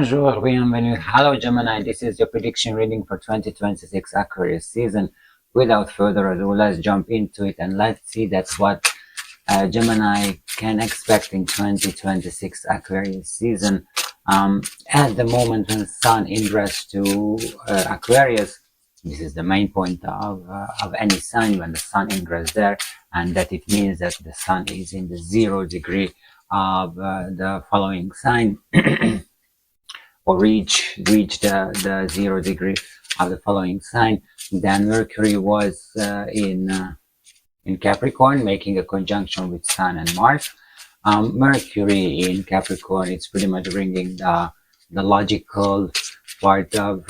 Bonjour, bienvenue. Hello Gemini, this is your prediction reading for 2026 Aquarius season. Without further ado, let's jump into it and let's see that's what Gemini can expect in 2026 Aquarius season. At the moment when Sun ingress to Aquarius, this is the main point of any sign when the Sun ingress there, and that it means that the Sun is in the 0 degree of the following sign. Or reach the 0 degree of the following sign. Then Mercury was in Capricorn, making a conjunction with Sun and Mars. Mercury in Capricorn, it's pretty much bringing the logical part of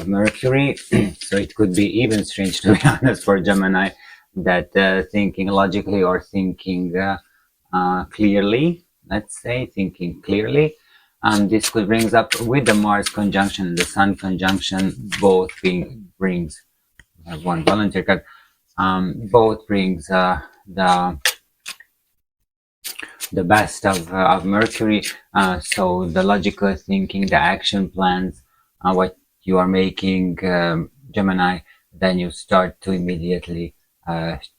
Mercury. So it could be even strange, to be honest, for Gemini, that thinking logically or thinking clearly, let's say, thinking clearly. This could brings up with the Mars conjunction and the Sun conjunction, both brings one volunteer card. Both brings the best of Mercury. So the logical thinking, the action plans, what you are making, Gemini, then you start to immediately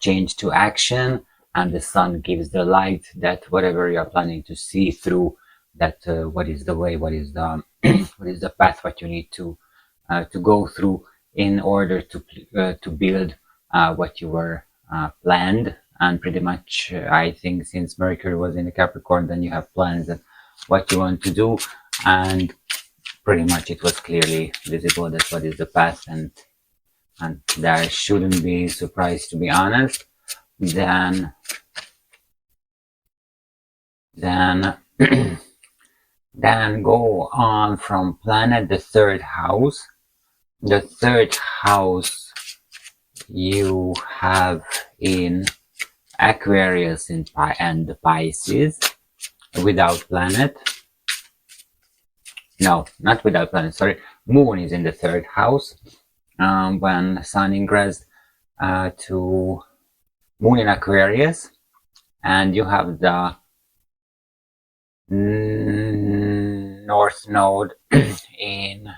change to action, and the Sun gives the light that whatever you are planning to see through, that what is the way, what is the what is the path, what you need to go through in order to build what you were planned. And pretty much I think since Mercury was in the Capricorn, then you have plans of what you want to do, and pretty much it was clearly visible that what is the path, and there shouldn't be surprise, to be honest. Then then go on from planet, the third house. The third house you have in Aquarius and the Pisces, without planet. No, not without planet, sorry. Moon is in the third house. When Sun ingressed to Moon in Aquarius, and you have the North Node in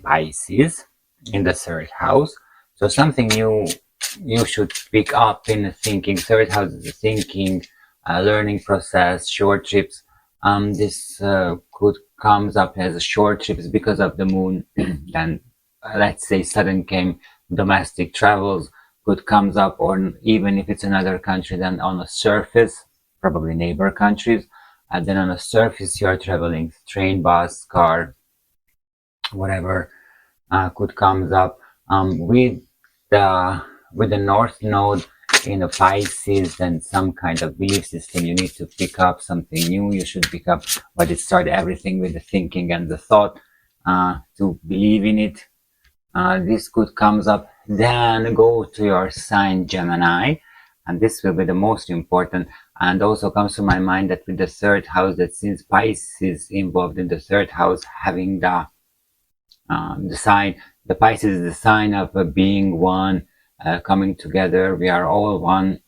Pisces in the third house. So something you should pick up in the thinking. Third house is the thinking, learning process, short trips. This could comes up as a short trips because of the Moon. Then let's say sudden came domestic travels could comes up, or even if it's another country, then on the surface, probably neighbor countries, and then on the surface you are traveling, train, bus, car, whatever could comes up. With the North Node in the Pisces, then some kind of belief system you need to pick up, something new you should pick up, but it started everything with the thinking and the thought, to believe in it. This could comes up. Then go to your sign Gemini, and this will be the most important. And also comes to my mind that with the third house, that since Pisces involved in the third house, having the sign, the Pisces is the sign of being one, coming together. We are all one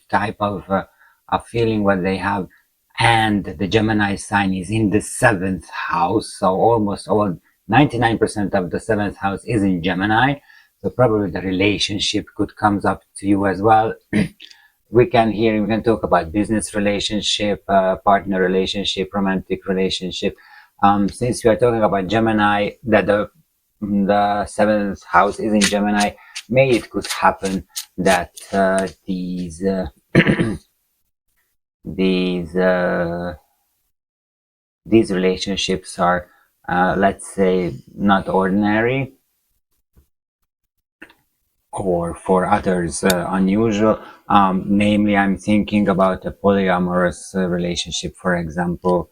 type of feeling what they have. And the Gemini sign is in the 7th house, so almost all 99% of the 7th house is in Gemini. So probably the relationship could comes up to you as well. We can talk about business relationship, partner relationship, romantic relationship. Since we are talking about Gemini, that the 7th house is in Gemini, maybe it could happen that these relationships are, let's say, not ordinary, or for others unusual. Namely, I'm thinking about a polyamorous relationship, for example,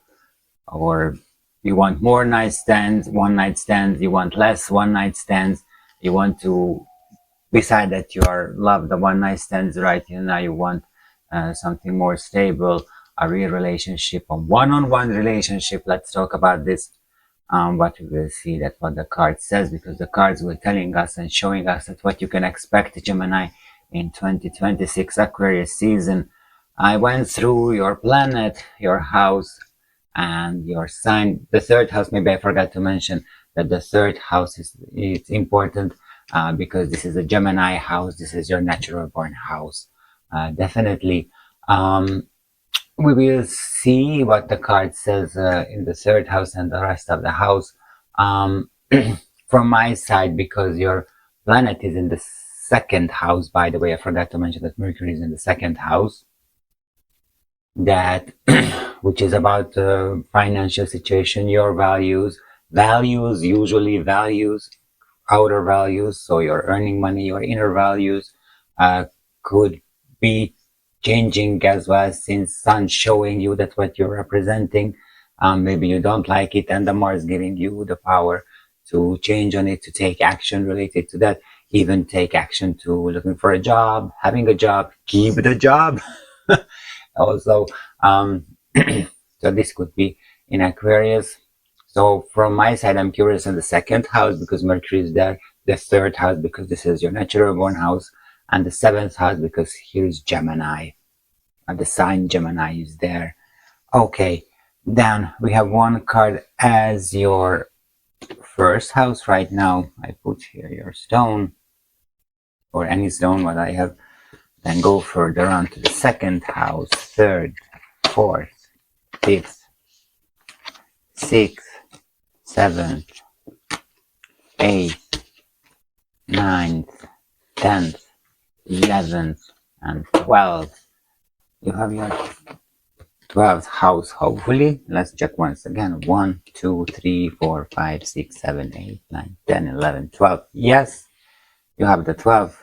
or you want more night stands, one night stands, you want less one night stands, you want to, beside that you are love the one night stands, right? Now you want something more stable, a real relationship, a one-on-one relationship. Let's talk about this. But we will see that what the card says, because the cards were telling us and showing us that what you can expect, Gemini, in 2026 Aquarius season. I went through your planet, your house, and your sign. The third house, maybe I forgot to mention that the third house is important because this is a Gemini house. This is your natural born house. Definitely. We will see what the card says in the third house and the rest of the house. From my side, because your planet is in the second house, by the way, I forgot to mention that Mercury is in the second house, that which is about financial situation, your values, usually values, outer values, so your earning money, your inner values could be changing as well, since Sun showing you that what you're representing, maybe you don't like it, and the Mars giving you the power to change on it, to take action related to that, even take action to looking for a job, having a job, keep the job. Also, so this could be in Aquarius. So from my side, I'm curious in the second house because Mercury is there, the third house because this is your natural born house, and the seventh house because here is Gemini, and the sign Gemini is there. Okay, then we have one card as your first house right now. I put here your stone, or any stone what I have. Then go further on to the second house, third, fourth, fifth, sixth, seventh, eighth, ninth, 10th, 11th, and 12th. You have your 12th house, hopefully. Let's check once again. 1, 2, 3, 4, 5, 6, 7, 8, 9, 10, 11, 12. Yes, you have the 12th,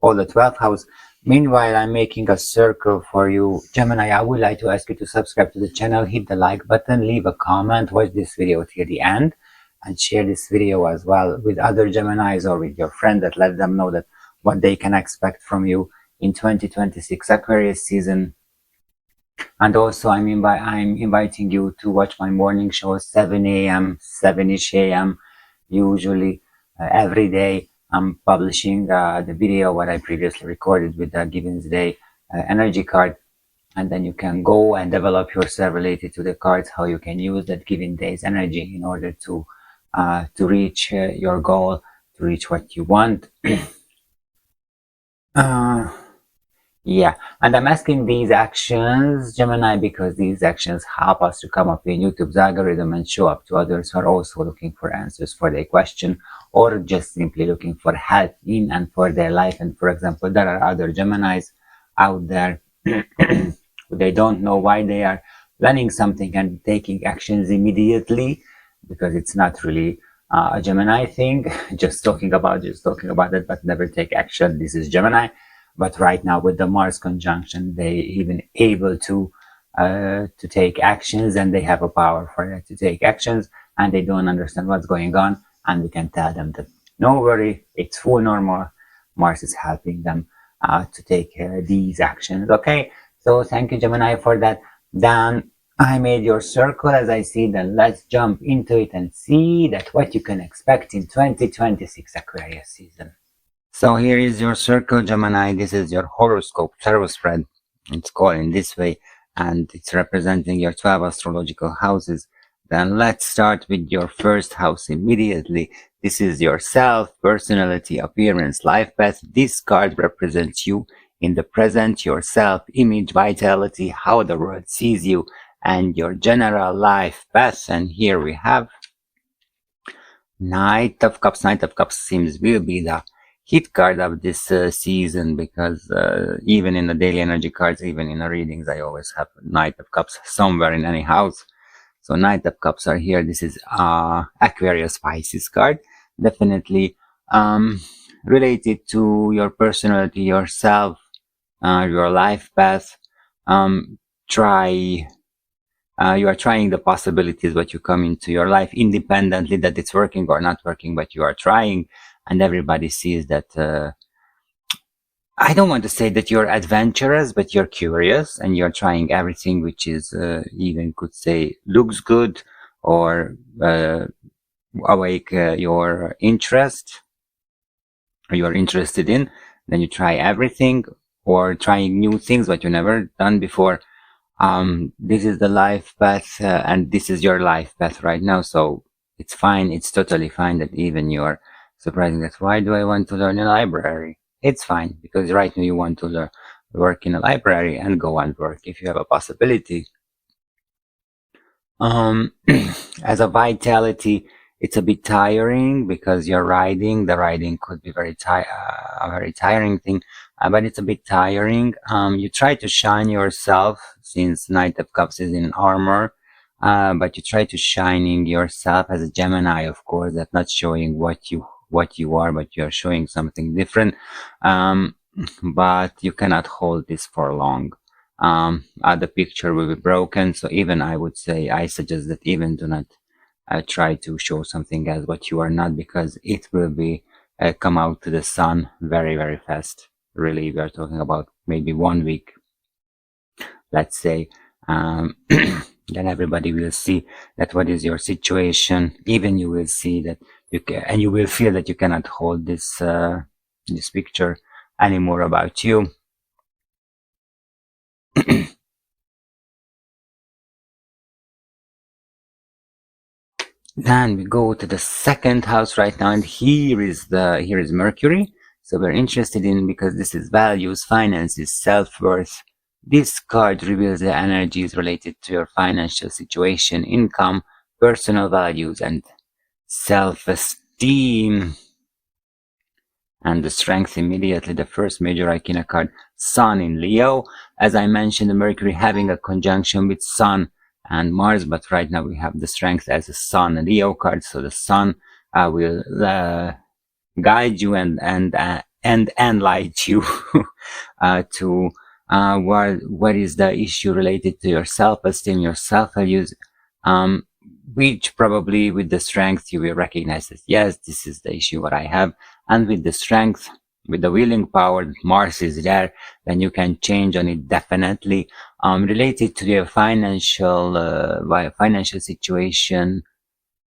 or the 12th house. Meanwhile, I'm making a circle for you. Gemini, I would like to ask you to subscribe to the channel, hit the like button, leave a comment, watch this video till the end, and share this video as well with other Geminis or with your friend, that let them know that what they can expect from you in 2026 Aquarius season. And also I'm inviting you to watch my morning show, 7 a.m., 7-ish a.m. Usually every day I'm publishing the video what I previously recorded with the Givens Day energy card, and then you can go and develop yourself related to the cards, how you can use that given day's energy in order to reach your goal, to reach what you want. Yeah, and I'm asking these actions, Gemini, because these actions help us to come up in YouTube's algorithm and show up to others who are also looking for answers for their question, or just simply looking for help in and for their life. And for example, there are other Geminis out there who they don't know why they are planning something and taking actions immediately, because it's not really a Gemini thing, just talking about it, but never take action. This is Gemini. But right now with the Mars conjunction, they even able to take actions, and they have a power for it to take actions, and they don't understand what's going on, and we can tell them that no worry, it's full normal. Mars is helping them to take these actions. Okay, so thank you, Gemini, for that. Then I made your circle as I see. Then let's jump into it and see that what you can expect in 2026 Aquarius season. So here is your circle, Gemini. This is your horoscope tarot spread. It's called in this way, and it's representing your 12 astrological houses. Then let's start with your first house immediately. This is your self, personality, appearance, life path. This card represents you in the present, your self, image, vitality, how the world sees you, and your general life path. And here we have Knight of Cups. Knight of Cups will be the hit card of this season, because even in the daily energy cards, even in the readings, I always have Knight of Cups somewhere in any house. So Knight of Cups are here. This is Aquarius Pisces card, definitely related to your personality, yourself, your life path. You are trying the possibilities what you come into your life, independently that it's working or not working, but you are trying. And everybody sees that, I don't want to say that you're adventurous, but you're curious and you're trying everything which is, even could say, looks good or awake your interest, or you're interested in. Then you try everything, or trying new things what you never done before. This is the life path, and this is your life path right now. So it's fine. It's totally fine that even you're surprising that why do I want to learn in a library? It's fine because right now you want to learn work in a library and go and work if you have a possibility. Um, as a vitality, it's a bit tiring because you're riding. The riding could be a very tiring thing, but it's a bit tiring. You try to shine yourself since Knight of Cups is in armor, but you try to shining yourself as a Gemini, of course. That's not showing what you are, but you're showing something different. But you cannot hold this for long. The picture will be broken. So even I would say, I suggest that even do not try to show something as what you are not, because it will be come out to the sun very, very fast. Really, we are talking about maybe 1 week, let's say. Then everybody will see that what is your situation. Even you will see that you can, and you will feel that you cannot hold this this picture anymore about you. Then we go to the second house right now, and here is Mercury. So we're interested in, because this is values, finances, self-worth. This card reveals the energies related to your financial situation, income, personal values, and self-esteem. And the strength immediately, the first major arcana card, Sun in Leo. As I mentioned, the Mercury having a conjunction with Sun and Mars, but right now we have the strength as a Sun Leo card. So the Sun will guide you and enlighten you to what is the issue related to your self-esteem, your self-values, which probably with the strength you will recognize that yes, this is the issue what I have, and with the strength, with the willing power that Mars is there, then you can change on it definitely. Related to your financial situation,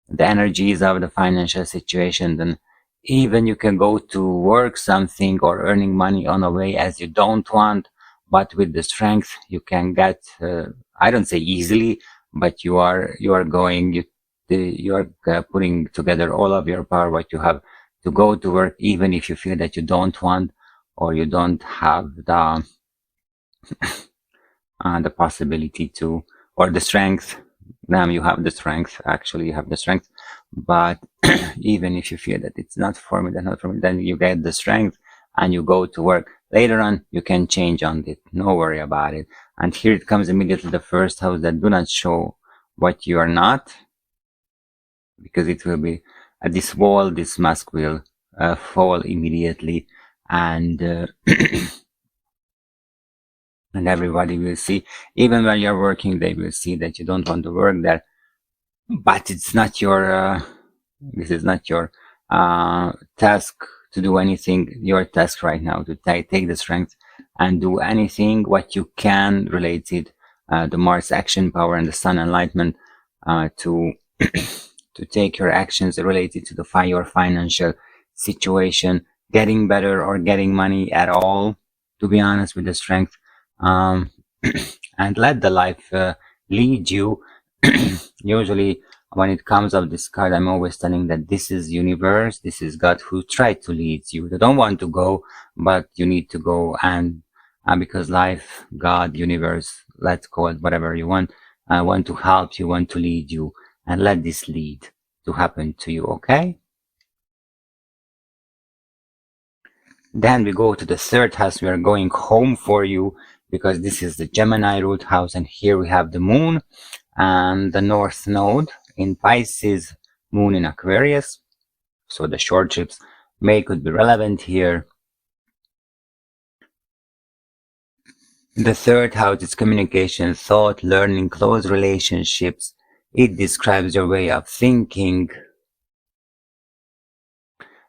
the energies of the financial situation, then even you can go to work something or earning money on a way as you don't want, but with the strength you can get, I don't say easily, but you are putting together all of your power what you have to go to work, even if you feel that you don't want or you don't have the possibility to, or the strength. Now you have the strength, actually you have the strength, but even if you feel that it's not for me, then you get the strength and you go to work. Later on you can change on it, no worry about it. And here it comes immediately, the first house, that do not show what you are not, because it will be at this wall, this mask will fall immediately, and and everybody will see, even when you're working, they will see that you don't want to work there, but it's not your this is not your task to do anything. Your task right now to take the strength and do anything what you can related the Mars action power and the Sun enlightenment to to take your actions related to your financial situation, getting better or getting money at all, to be honest, with the strength, and let the life lead you. Usually when it comes of this card, I'm always telling that this is universe, this is God who tried to lead you. You don't want to go, but you need to go, and because life, God, universe, let's call it whatever you want to help you, want to lead you, and let this lead to happen to you, okay? Then we go to the third house. We are going home for you, because this is the Gemini root house, and here we have the moon and the north node in Pisces, moon in Aquarius. So the short trips could be relevant here. The third house is communication, thought, learning, close relationships. It describes your way of thinking,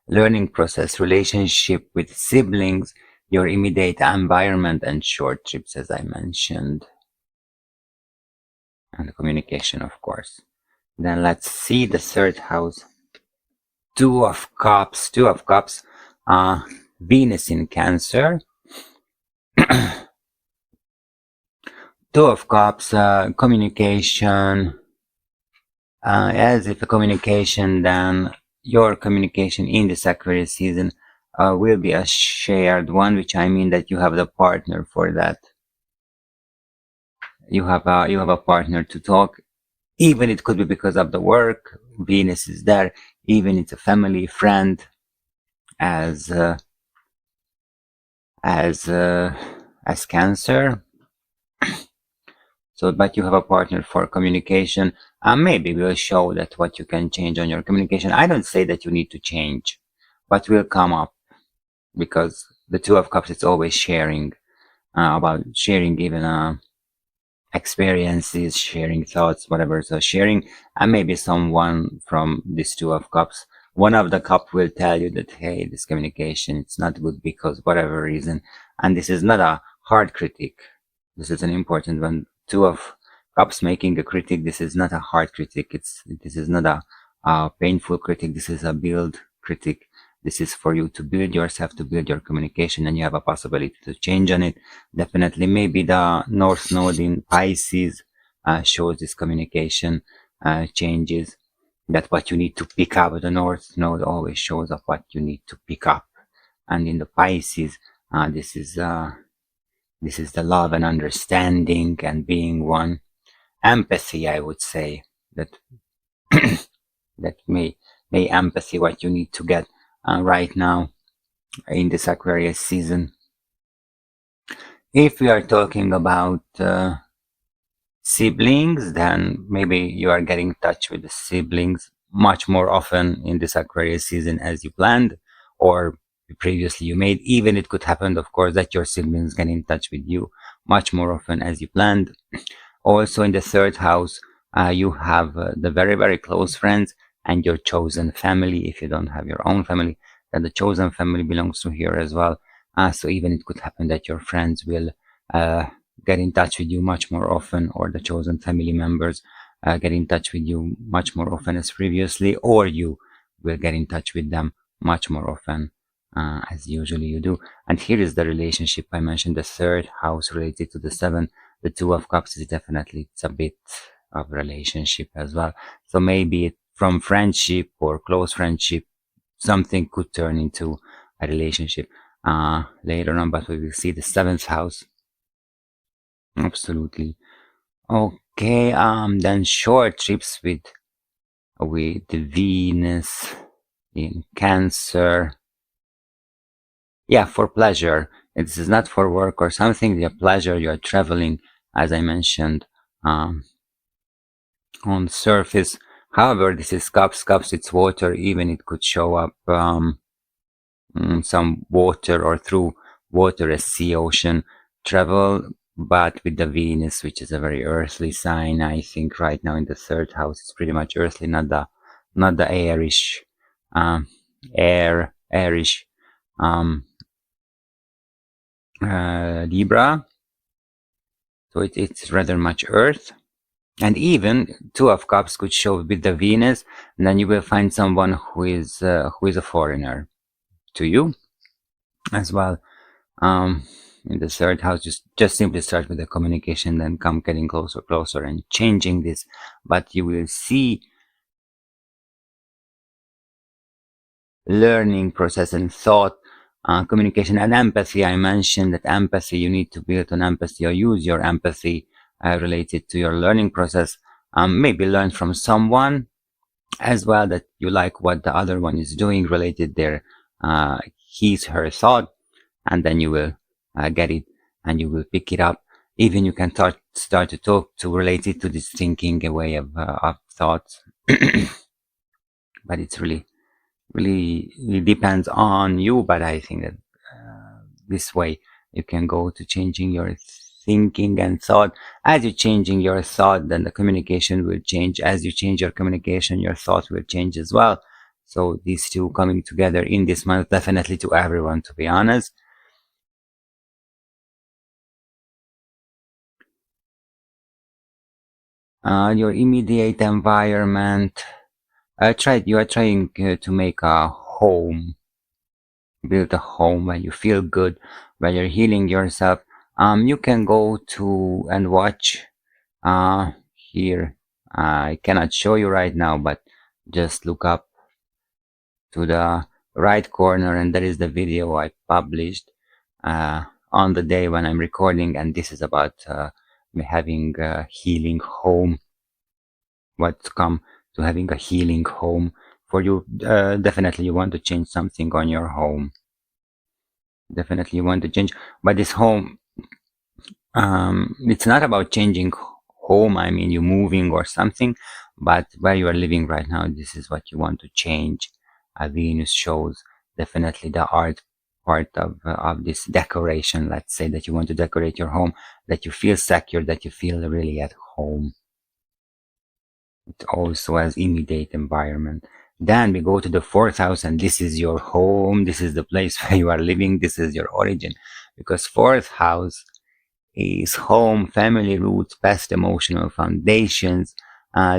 learning process, relationship with siblings, your immediate environment, and short trips, as I mentioned. And the communication, of course. Then let's see the third house. Two of Cups, Venus in Cancer. Two of Cups, communication. As if a communication, then your communication in this Aquarius season will be a shared one, which I mean that you have the partner for that. You have a partner to talk. Even it could be because of the work. Venus is there. Even it's a family friend, as Cancer. So, but you have a partner for communication. Maybe we'll show that what you can change on your communication. I don't say that you need to change, but will come up, because the Two of Cups is always sharing, about sharing even experiences, sharing thoughts, whatever. So sharing, and maybe someone from this Two of Cups, one of the cup will tell you that, hey, this communication, it's not good because whatever reason. And this is not a hard critic. This is an important one. Two of Cups making a critic. This is not a hard critic. This is not a painful critic. This is a build critic. This is for you to build yourself, to build your communication, and you have a possibility to change on it. Definitely, maybe the North Node in Pisces shows this communication changes. That what you need to pick up. The North Node always shows up what you need to pick up, and in the Pisces, this is the love and understanding and being one. Empathy, I would say, that that may empathy what you need to get right now in this Aquarius season. If we are talking about siblings, then maybe you are getting in touch with the siblings much more often in this Aquarius season as you planned, or previously you made. Even it could happen, of course, that your siblings get in touch with you much more often as you planned. Also in the third house, you have the very, very close friends and your chosen family. If you don't have your own family, then the chosen family belongs to here as well. So even it could happen that your friends will get in touch with you much more often, or the chosen family members get in touch with you much more often as previously, or you will get in touch with them much more often as usually you do. And here is the relationship. I mentioned the third house related to the seven. The Two of Cups is definitely, it's a bit of relationship as well. So maybe from friendship or close friendship, something could turn into a relationship later on, but we will see the seventh house. Absolutely. Okay, then short trips with the Venus in Cancer. Yeah, for pleasure. This is not for work or something. Your pleasure, you're traveling, as I mentioned, on surface. However, this is cups. Cups, it's water. Even it could show up some water, or through water as sea, ocean travel. But with the Venus, which is a very earthly sign, I think right now in the third house, it's pretty much earthly, not the airish, airish Libra. So it's rather much earth. And even Two of Cups could show with the Venus, and then you will find someone who is a foreigner to you as well. In the third house, just simply start with the communication, then come getting closer and changing this. But you will see learning process and thought, communication and empathy. I mentioned that empathy, you need to build on empathy, or use your empathy related to your learning process. Maybe learn from someone as well that you like what the other one is doing, related their his her thought, and then you will get it and you will pick it up. Even you can start to talk to related to this thinking, a way of thoughts. But it's really it depends on you. But I think that this way you can go to changing your thinking and thought. As you're changing your thought, then the communication will change. As you change your communication, your thought will change as well. So these two coming together in this month, definitely to everyone, to be honest. Your immediate environment. You are trying to make a home, build a home where you feel good, where you're healing yourself. You can go to and watch here. I cannot show you right now, but just look up to the right corner, and that is the video I published on the day when I'm recording, and this is about me having a healing home. What's come to having a healing home for you? Definitely you want to change something on your home. Definitely you want to change, but this home, it's not about changing home, I mean you moving or something, but where you are living right now, this is what you want to change. Venus shows definitely the art part of this decoration. Let's say that you want to decorate your home, that you feel secure, that you feel really at home. It also has immediate environment. Then we go to the fourth house, and this is your home, this is the place where you are living, this is your origin, because fourth house is home, family roots, past emotional foundations.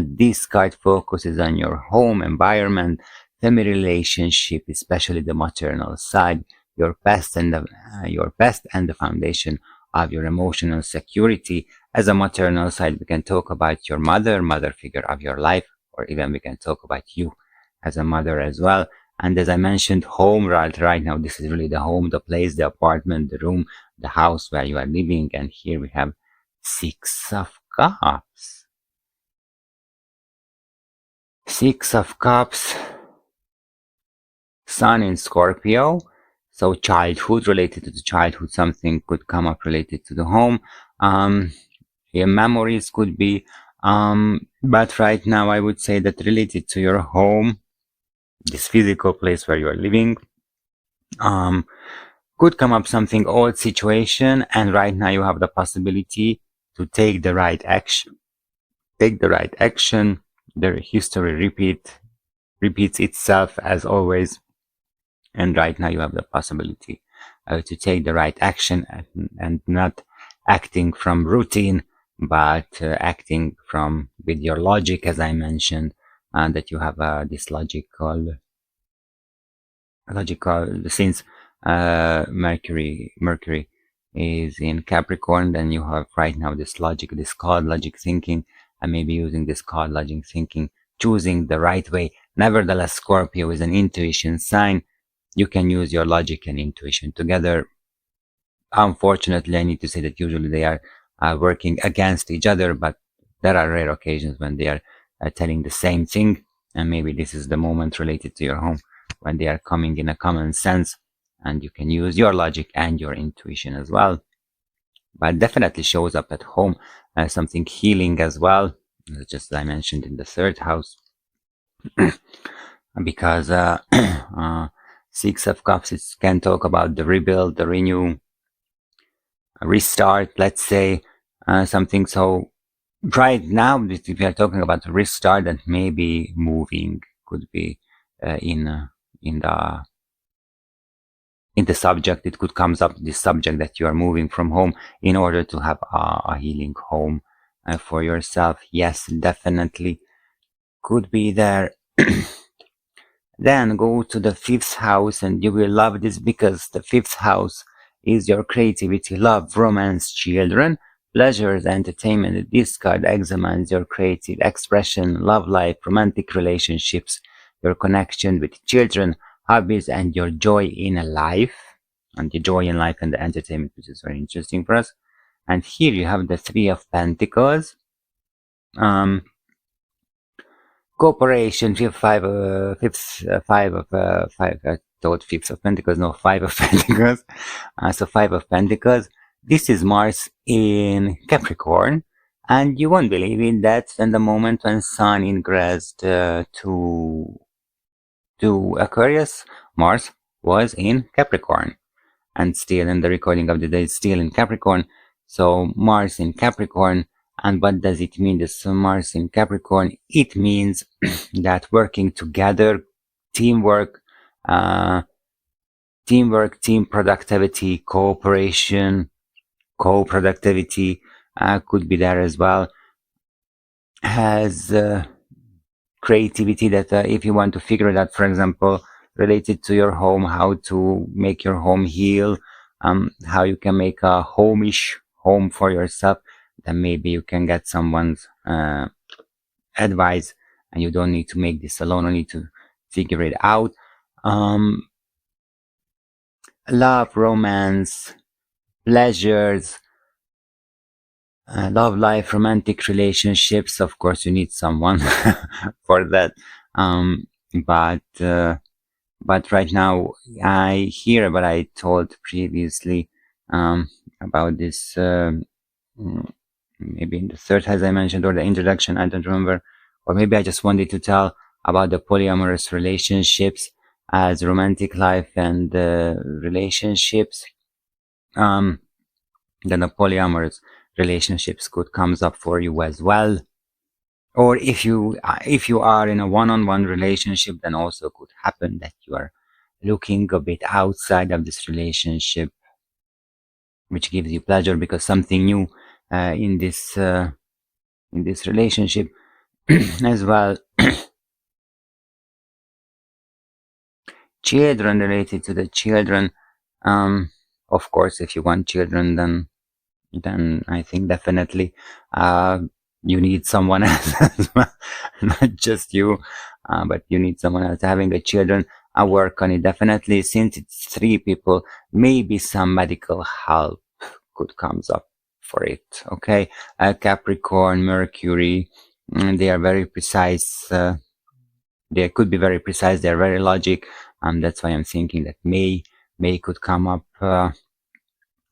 This card focuses on your home environment, family relationship, especially the maternal side, your past and the foundation of your emotional security. As a maternal side, we can talk about your mother figure of your life, or even we can talk about you as a mother as well. And as I mentioned, home right now, this is really the home, the place, the apartment, the room, the house where you are living. And here we have Six of Cups. Six of Cups, Sun in Scorpio. So childhood, related to the childhood, something could come up related to the home. Your memories could be, but right now I would say that related to your home, this physical place where you are living, could come up something old situation, and right now you have the possibility to take the right action. Take the right action. The history repeats itself as always, and right now you have the possibility to take the right action, and not acting from routine, but acting from with your logic, as I mentioned, and that you have this logical, since Mercury is in Capricorn, then you have right now this logic, this card logic thinking, and maybe using this card logic thinking, choosing the right way. Nevertheless, Scorpio is an intuition sign. You can use your logic and intuition together. Unfortunately, I need to say that usually they are working against each other, but there are rare occasions when they are telling the same thing, and maybe this is the moment related to your home when they are coming in a common sense, and you can use your logic and your intuition as well. But definitely shows up at home as something healing as well, just as I mentioned in the third house, because Six of Cups, it can talk about the rebuild, the renew, restart, let's say, something. So right now, if we are talking about restart, and maybe moving could be in the subject. It could comes up this subject that you are moving from home in order to have a healing home for yourself. Yes, definitely could be there. Then go to the fifth house, and you will love this, because the fifth house is your creativity, love, romance, children, pleasures, entertainment. This card examines your creative expression, love life, romantic relationships, your connection with children, hobbies, and your joy in life. And the joy in life and the entertainment, which is very interesting for us. And here you have the Three of Pentacles. Cooperation, five of I thought Fifth of Pentacles, no, Five of Pentacles. So Five of Pentacles. This is Mars in Capricorn, and you won't believe it, that in the moment when Sun ingressed to Aquarius, Mars was in Capricorn, and still in the recording of the day, still in Capricorn. So Mars in Capricorn. And what does it mean, this Mars in Capricorn? It means that working together, teamwork, team productivity, cooperation, co-productivity could be there as well. Has creativity, that if you want to figure it out, for example, related to your home, how to make your home heal, how you can make a home-ish home for yourself, then maybe you can get someone's advice, and you don't need to make this alone. You need to figure it out. Love, romance, pleasures, love life, romantic relationships. Of course, you need someone for that. But right now, I hear what I told previously about this. Maybe in the third, as I mentioned, or the introduction, I don't remember, or maybe I just wanted to tell about the polyamorous relationships as romantic life and relationships. Then the polyamorous relationships could comes up for you as well. Or if you are in a one-on-one relationship, then also could happen that you are looking a bit outside of this relationship, which gives you pleasure because something new in this relationship as well. Children, related to the children, of course, if you want children, then I think definitely you need someone else as well. Not just you, but you need someone else. Having the children, I work on it definitely. Since it's 3 people, maybe some medical help could comes up for it. Okay, Capricorn, Mercury, they are very precise. They could be very precise. They're very logic. That's why I'm thinking that May could come up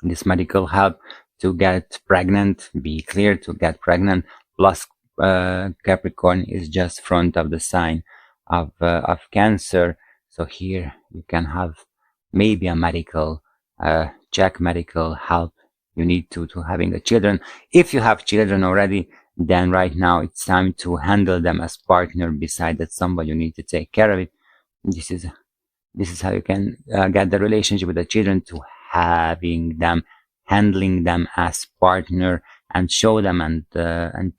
this medical help to get pregnant, be clear to get pregnant. Plus, Capricorn is just front of the sign of Cancer. So here you can have maybe a medical check, medical help you need to having the children. If you have children already, then right now it's time to handle them as partner. Beside that, somebody you need to take care of it. This is how you can get the relationship with the children, to having them, handling them as partner, and show them and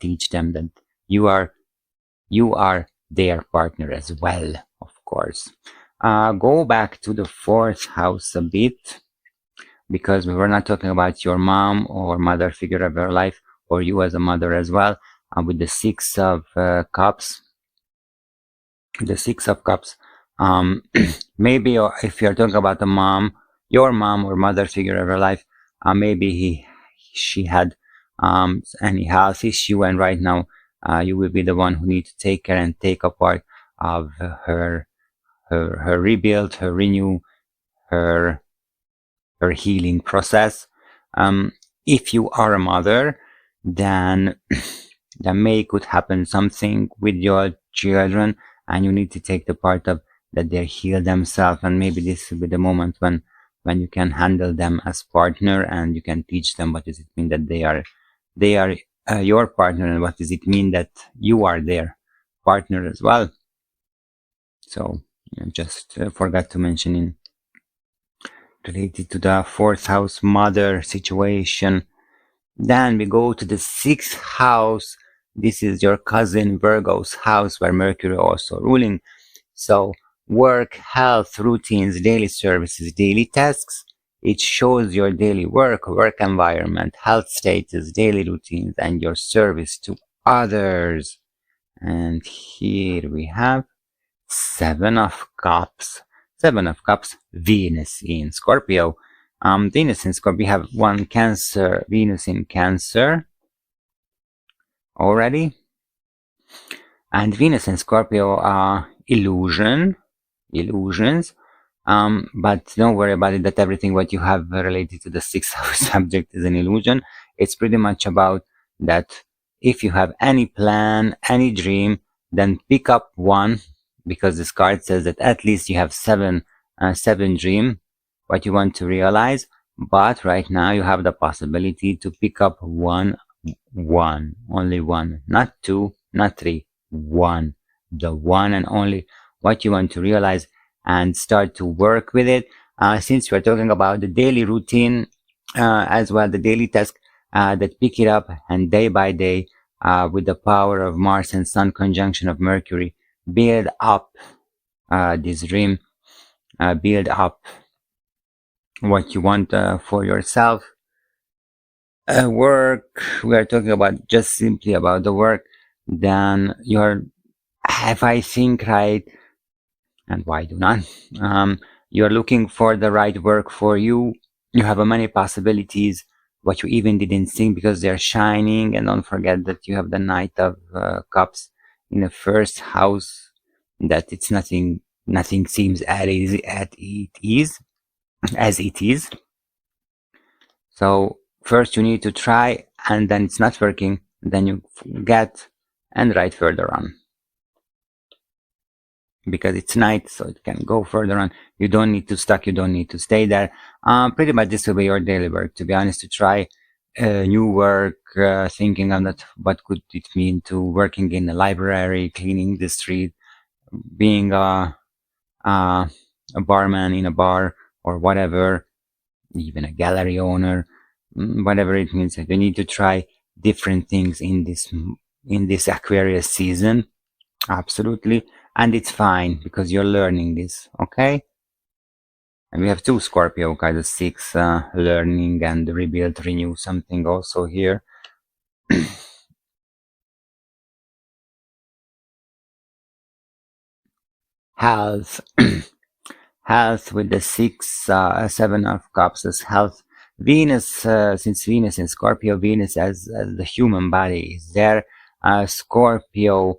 teach them that you are their partner as well, of course. Go back to the 4th house a bit, because we were not talking about your mom or mother figure of your life, or you as a mother as well. With the 6 of cups, the 6 of cups, maybe if you're talking about the mom, your mom or mother figure of your life, maybe she had any health issue, and right now you will be the one who need to take care and take a part of her rebuild, her renew, her healing process. If you are a mother, then may could happen something with your children, and you need to take the part of that they heal themselves, and maybe this will be the moment when you can handle them as partner, and you can teach them what does it mean that they are your partner, and what does it mean that you are their partner as well. So just forgot to mention in related to the 4th house mother situation. Then we go to the 6th house. This is your cousin Virgo's house, where Mercury also ruling. So work, health, routines, daily services, daily tasks. It shows your daily work environment, health status, daily routines, and your service to others. And here we have 7 of Cups. 7 of Cups, Venus in Scorpio. Venus in Scorpio, we have 1 Cancer, Venus in Cancer already. And Venus in Scorpio are illusions. But don't worry about it, that everything what you have related to the 6th house subject is an illusion. It's pretty much about that if you have any plan, any dream, then pick up one, because this card says that at least you have 7 dream what you want to realize. But right now you have the possibility to pick up one, only one, not 2, not 3, 1, the one and only what you want to realize, and start to work with it. Since we're talking about the daily routine as well, the daily task, that pick it up, and day by day, with the power of Mars and Sun conjunction of Mercury, build up this dream, build up what you want for yourself. Work, we are talking about just simply about the work. Then you're, if I think right, and why do not? You're looking for the right work for you. You have many possibilities, what you even didn't think because they're shining. And don't forget that you have the Knight of Cups in the first house. That it's nothing seems as it is. So first you need to try, and then it's not working. Then you get and write further on, because it's night, so it can go further on. You don't need to stuck, you don't need to stay there. Pretty much this will be your daily work, to be honest, to try new work, thinking on that, what could it mean to working in a library, cleaning the street, being a barman in a bar, or whatever, even a gallery owner, whatever it means. You need to try different things in this Aquarius season. Absolutely. And it's fine because you're learning this, okay? And we have two Scorpio, kind of 6, learning and rebuild, renew something also here. Health. Health with the 7 of Cups is health. Venus, since Venus in Scorpio, Venus as the human body is there. Scorpio,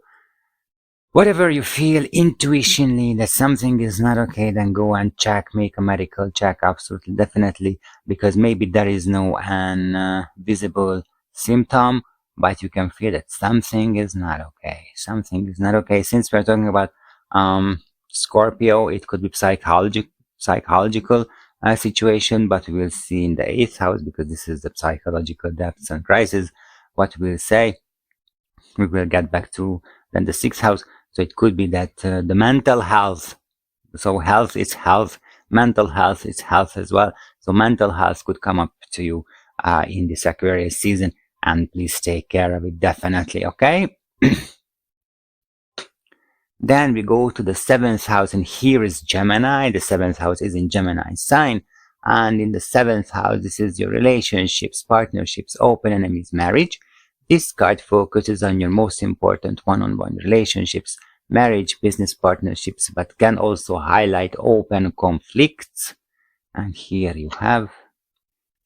whatever you feel intuitionally that something is not okay, then go and check, make a medical check, absolutely, definitely, because maybe there is no visible symptom, but you can feel that something is not okay. Something is not okay. Since we're talking about Scorpio, it could be psychological situation, but we will see in the 8th house, because this is the psychological depths and crisis, what we'll say. We will get back to then the 6th house. So it could be that the mental health, so health is health, mental health is health as well. So mental health could come up to you in this Aquarius season, and please take care of it, definitely, okay? Then we go to the 7th house, and here is Gemini. The 7th house is in Gemini sign. And in the 7th house, this is your relationships, partnerships, open enemies, marriage. This card focuses on your most important one-on-one relationships, marriage, business partnerships, but can also highlight open conflicts. And here you have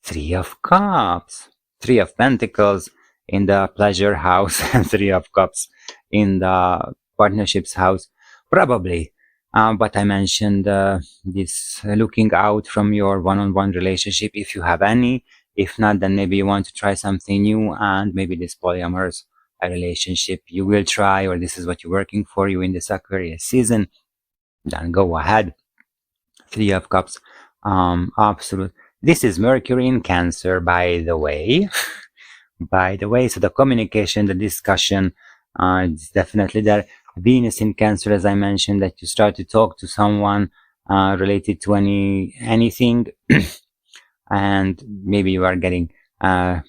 3 of Cups, 3 of Pentacles in the pleasure house, and 3 of Cups in the partnerships house. Probably, but I mentioned this looking out from your one-on-one relationship, if you have any. If not, then maybe you want to try something new, and maybe this polyamorous relationship you will try, or this is what you're working for you in this Aquarius season, then go ahead. 3 of Cups, absolute. This is Mercury in Cancer, by the way. So the communication, the discussion, is definitely there. Venus in Cancer, as I mentioned, that you start to talk to someone related to anything, and maybe you are getting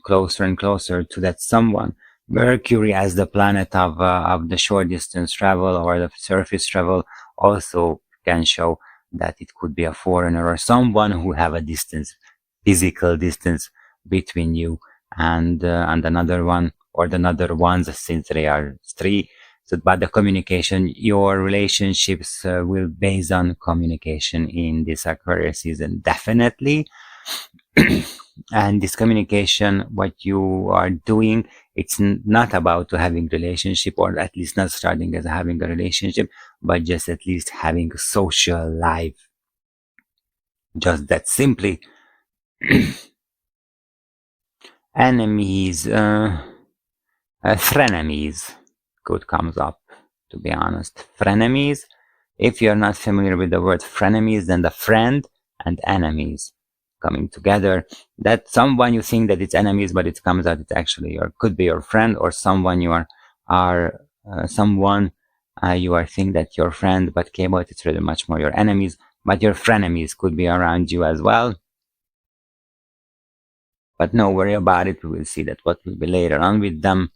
closer and closer to that someone. Mercury as the planet of the short distance travel or the surface travel also can show that it could be a foreigner or someone who have a distance, physical distance between you and another one, or the another ones, since they are 3. So, but the communication, your relationships will based on communication in this Aquarius season, definitely. And this communication, what you are doing, it's not about having relationship, or at least not starting as having a relationship, but just at least having a social life. Just that simply. Enemies, frenemies could comes up, to be honest. Frenemies, if you're not familiar with the word frenemies, then the friend and enemies coming together. That someone you think that it's enemies, but it comes out it's actually, or could be your friend, or someone you are someone you are think that your friend, but came out it's really much more your enemies. But your frenemies could be around you as well. But no worry about it. We will see that what will be later on with them.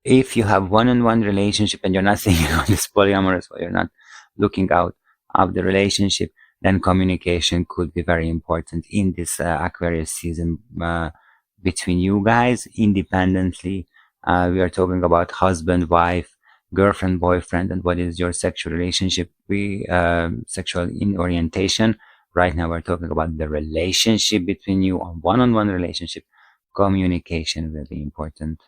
If you have one-on-one relationship and you're not thinking on this polyamorous, or you're not looking out of the relationship, then communication could be very important in this Aquarius season between you guys independently. We are talking about husband, wife, girlfriend, boyfriend, and what is your sexual relationship, sexual in orientation. Right now, we're talking about the relationship between you, a one-on-one relationship. Communication will be important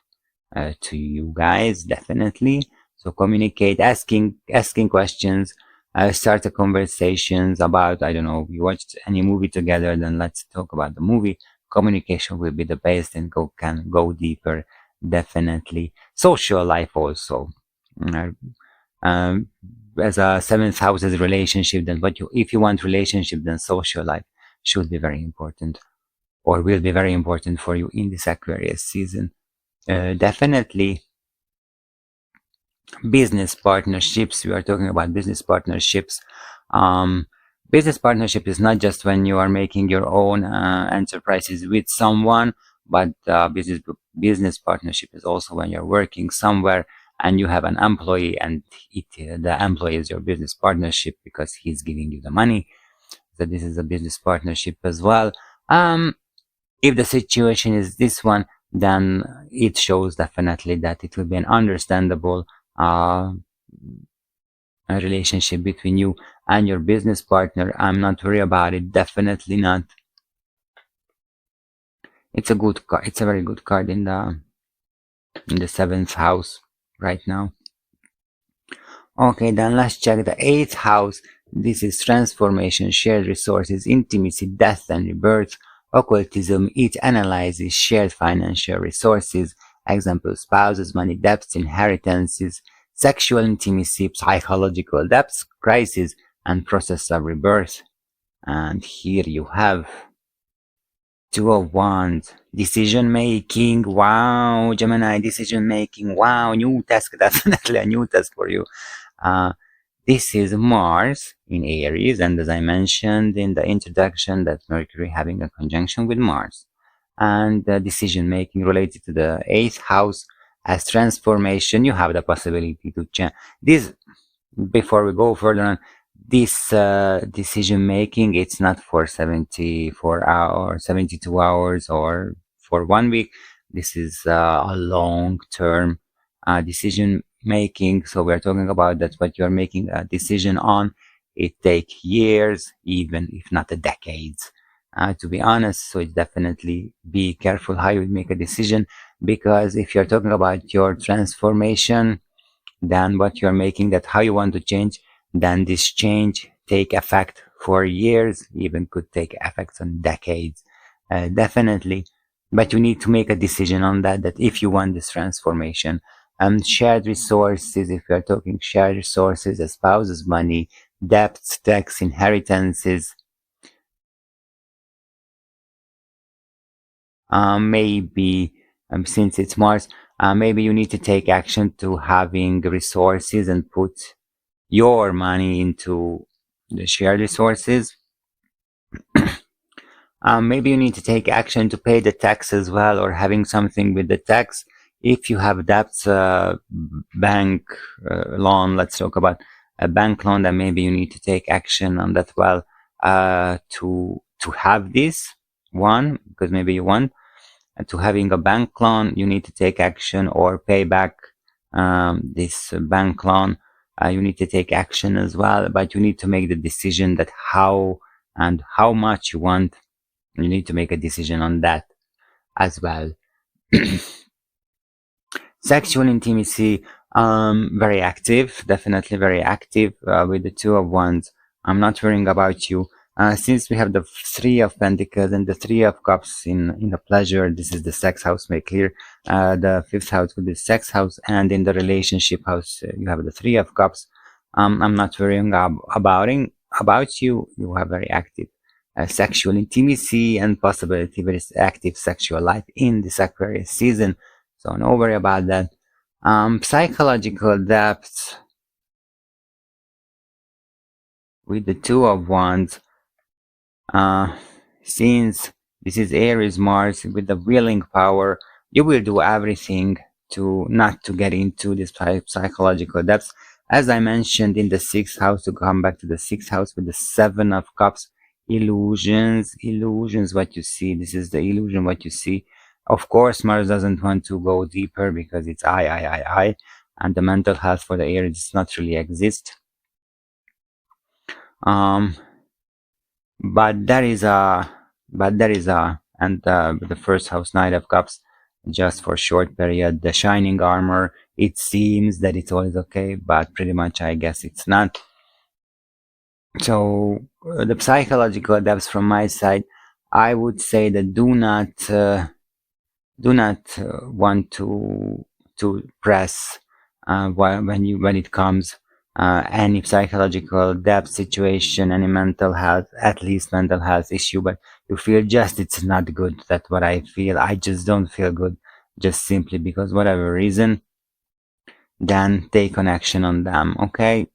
to you guys, definitely. So communicate, asking questions, start a conversations about, I don't know, you watched any movie together, then let's talk about the movie. Communication will be the best and can go deeper, definitely. Social life also. Uh, um, as a seventh house is relationship, then if you want relationship, then social life should be very important, or will be very important for you in this Aquarius season. Definitely business partnerships. We are talking about business partnerships. Um, Business partnership is not just when you are making your own enterprises with someone, but business partnership is also when you're working somewhere and you have an employee, and the employee is your business partnership because he's giving you the money. So this is a business partnership as well. If the situation is this one, then it shows definitely that it will be an understandable uh, a relationship between you and your business partner. I'm not worried about it. Definitely not. It's a good card. It's a very good card in the seventh house right now. Okay, then let's check the eighth house. This is transformation, shared resources, intimacy, death and rebirth, occultism. It analyzes shared financial resources, example, spouses, money, debts, inheritances, sexual intimacy, psychological depths, crisis, and process of rebirth. And here you have Two of Wands, decision making. Wow, Gemini, decision making. Wow, new task, definitely a new task for you. This is Mars in Aries, and as I mentioned in the introduction, that Mercury having a conjunction with Mars. And decision making related to the eighth house as transformation, you have the possibility to change. This, before we go further on, this decision making, it's not for 74 hours, 72 hours, or for 1 week. This is a long term decision making. So we're talking about that what you're making a decision on, it take years, even if not a decades, to be honest. So it's definitely be careful how you make a decision, because if you're talking about your transformation, then what you're making, that how you want to change, then this change take effect for years, even could take effects on decades, definitely. But you need to make a decision on that if you want this transformation. Shared resources, if you're talking shared resources, spouses, money, debts, tax, inheritances, maybe since it's Mars, maybe you need to take action to having resources and put your money into the shared resources. Maybe you need to take action to pay the tax as well, or having something with the tax. If you have debts, bank loan, let's talk about a bank loan, then maybe you need to take action on that well, to have this one, because maybe you want to having a bank loan, you need to take action or pay back this bank loan. You need to take action as well, but you need to make the decision that how and how much you want. You need to make a decision on that as well. Sexual intimacy, very active, definitely very active with the Two of Wands. I'm not worrying about you. Since we have the Three of Pentacles and the Three of Cups in the pleasure, this is the sex house, make clear. The fifth house will be the sex house, and in the relationship house, you have the Three of Cups. I'm not worrying about you. You have very active sexual intimacy and possibility very active sexual life in this Aquarius season. So no worry about that. Psychological depth with the Two of Wands. Since this is Aries Mars with the willing power, you will do everything to not to get into this psychological depths. As I mentioned in the 6th house, to come back to the 6th house with the 7 of cups, illusions, what you see. This is the illusion, what you see. Of course, Mars doesn't want to go deeper because it's I, and the mental health for the air does not really exist. But there is a, and the first house, Knight of Cups, just for short period. The shining armor, it seems that it's always okay, but pretty much I guess it's not. So the psychological depths from my side, I would say that do not want to press when it comes any psychological depth situation, any mental health, at least mental health issue, but you feel just it's not good. That's what I feel. I just don't feel good, just simply because whatever reason. Then take an action on them. Okay,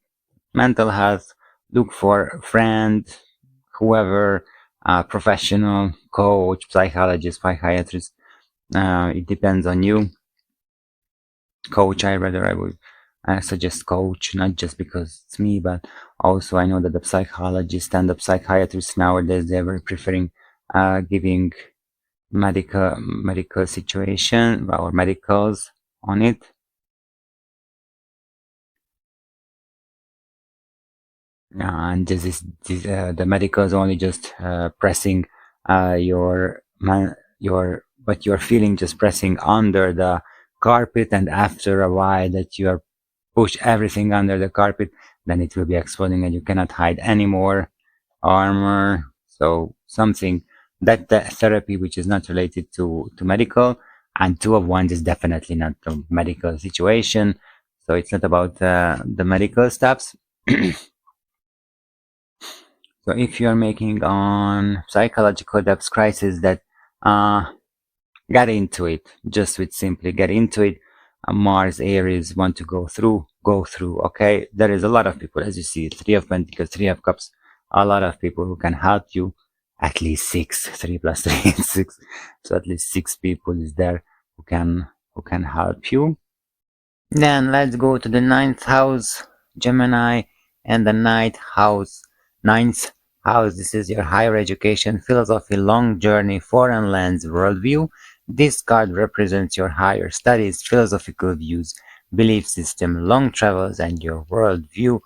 mental health. Look for a friend, whoever, professional, coach, psychologist, psychiatrist. It depends on you. Coach, I would suggest coach, not just because it's me, but also I know that the psychologists and the psychiatrists nowadays, they're very preferring giving medical situation or medicals on it. And the medicals only just pressing your what you're feeling, just pressing under the carpet, and after a while that you are push everything under the carpet, then it will be exploding and you cannot hide anymore. Armor. So something that the therapy which is not related to medical, and 2 of Wands is definitely not a medical situation. So it's not about the medical stuffs. So if you're making on psychological depth crisis, that get into it. Just with simply get into it. Mars, Aries want to go through. Okay, there is a lot of people, as you see, 3 of Pentacles, 3 of Cups. A lot of people who can help you. At least 6. 3 plus 3 is 6. So at least 6 people is there who can help you. Then let's go to the 9th house, Gemini, and the 9th house. 9th house, this is your higher education, philosophy, long journey, foreign lands, worldview. This card represents your higher studies, philosophical views, belief system, long travels, and your worldview.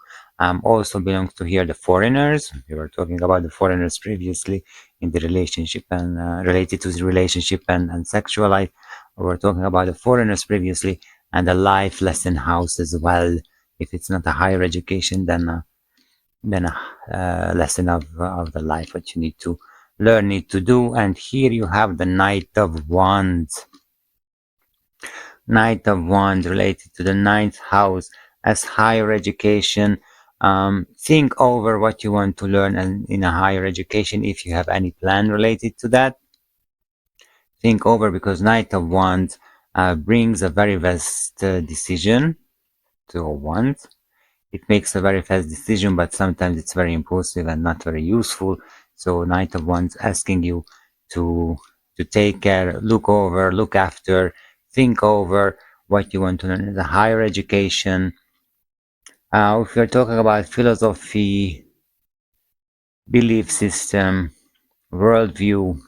Also belongs to here the foreigners. We were talking about the foreigners previously in the relationship and related to the relationship and sexual life. We were talking about the foreigners previously, and the life lesson house as well. If it's not a higher education, then a lesson of the life, what you need to learn, need to do. And here you have the Knight of Wands. Knight of Wands related to the 9th house as higher education. Think over what you want to learn in a higher education. If you have any plan related to that, think over, because Knight of Wands brings a very vast decision to a wand. It makes a very fast decision, but sometimes it's very impulsive and not very useful. So Knight of Wands asking you to take care, look over, look after, think over what you want to learn in a higher education. If you're talking about philosophy, belief system, worldview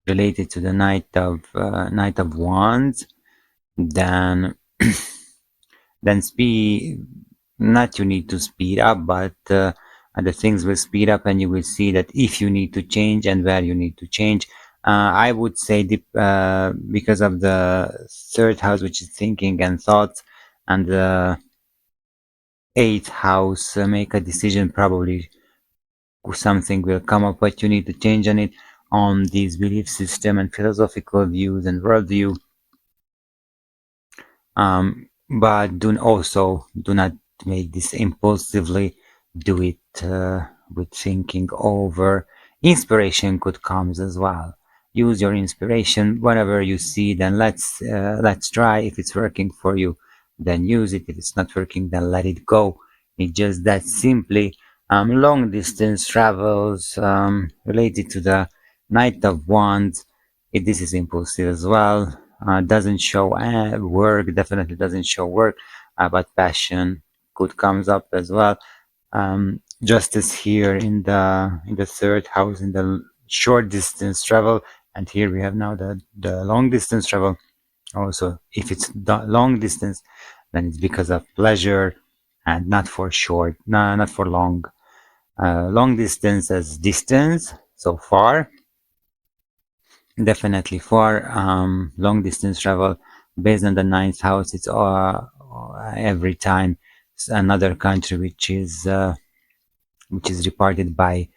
related to the Knight of Wands, then not you need to speed up, but the things will speed up, and you will see that if you need to change and where you need to change. I would say because of the 3rd house, which is thinking and thoughts, and the 8th house, make a decision. Probably something will come up, but you need to change on it, on these belief system and philosophical views and worldview. But do not make this impulsively. Do it with thinking over. Inspiration could come as well. Use your inspiration. Whatever you see, then let's try. If it's working for you, then use it. If it's not working, then let it go. It's just that simply. Long distance travels related to the Knight of Wands. This is impulsive as well. Doesn't show work, definitely doesn't show work. but passion could comes up as well. Justice here in the third house, in the short distance travel, and here we have now the long distance travel. Also, if it's long distance, then it's because of pleasure and not for short, no, not for long. Long distance as distance, so far, definitely far. Long distance travel based on the ninth house, it's every time another country which is reparted by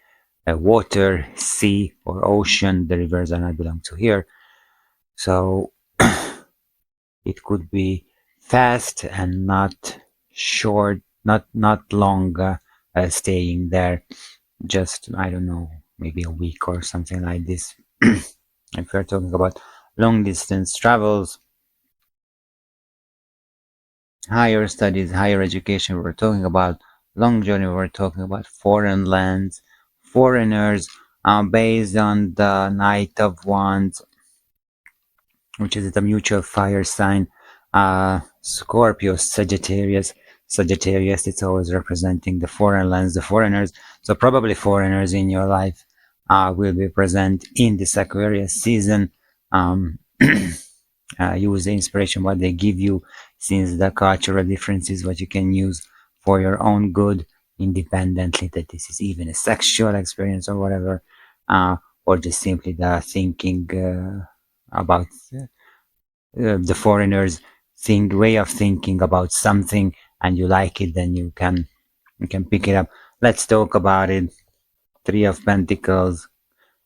water, sea, or ocean. The rivers are not belong to here, so it could be fast and not short, not long staying there. Just, I don't know, maybe a week or something like this. If we're talking about long distance travels, higher studies, higher education, we're talking about long journey, we're talking about foreign lands, foreigners, based on the Knight of Wands, which is the mutual fire sign. Scorpio, Sagittarius. Sagittarius, it's always representing the foreign lands, the foreigners. So probably foreigners in your life will be present in this Aquarius season. Use the inspiration what they give you, since the cultural differences what you can use for your own good, independently that this is even a sexual experience or whatever, or just simply the thinking about the foreigners way of thinking about something, and you like it, then you can pick it up. Let's talk about it. Three of Pentacles,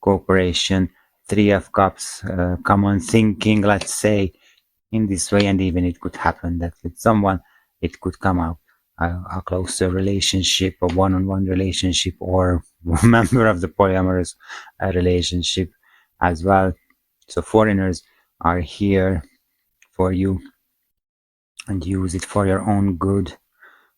cooperation. Three of Cups, common thinking, let's say, in this way. And even it could happen that with someone it could come out a closer relationship, a one-on-one relationship, or member of the polyamorous relationship as well. So foreigners are here for you, and use it for your own good,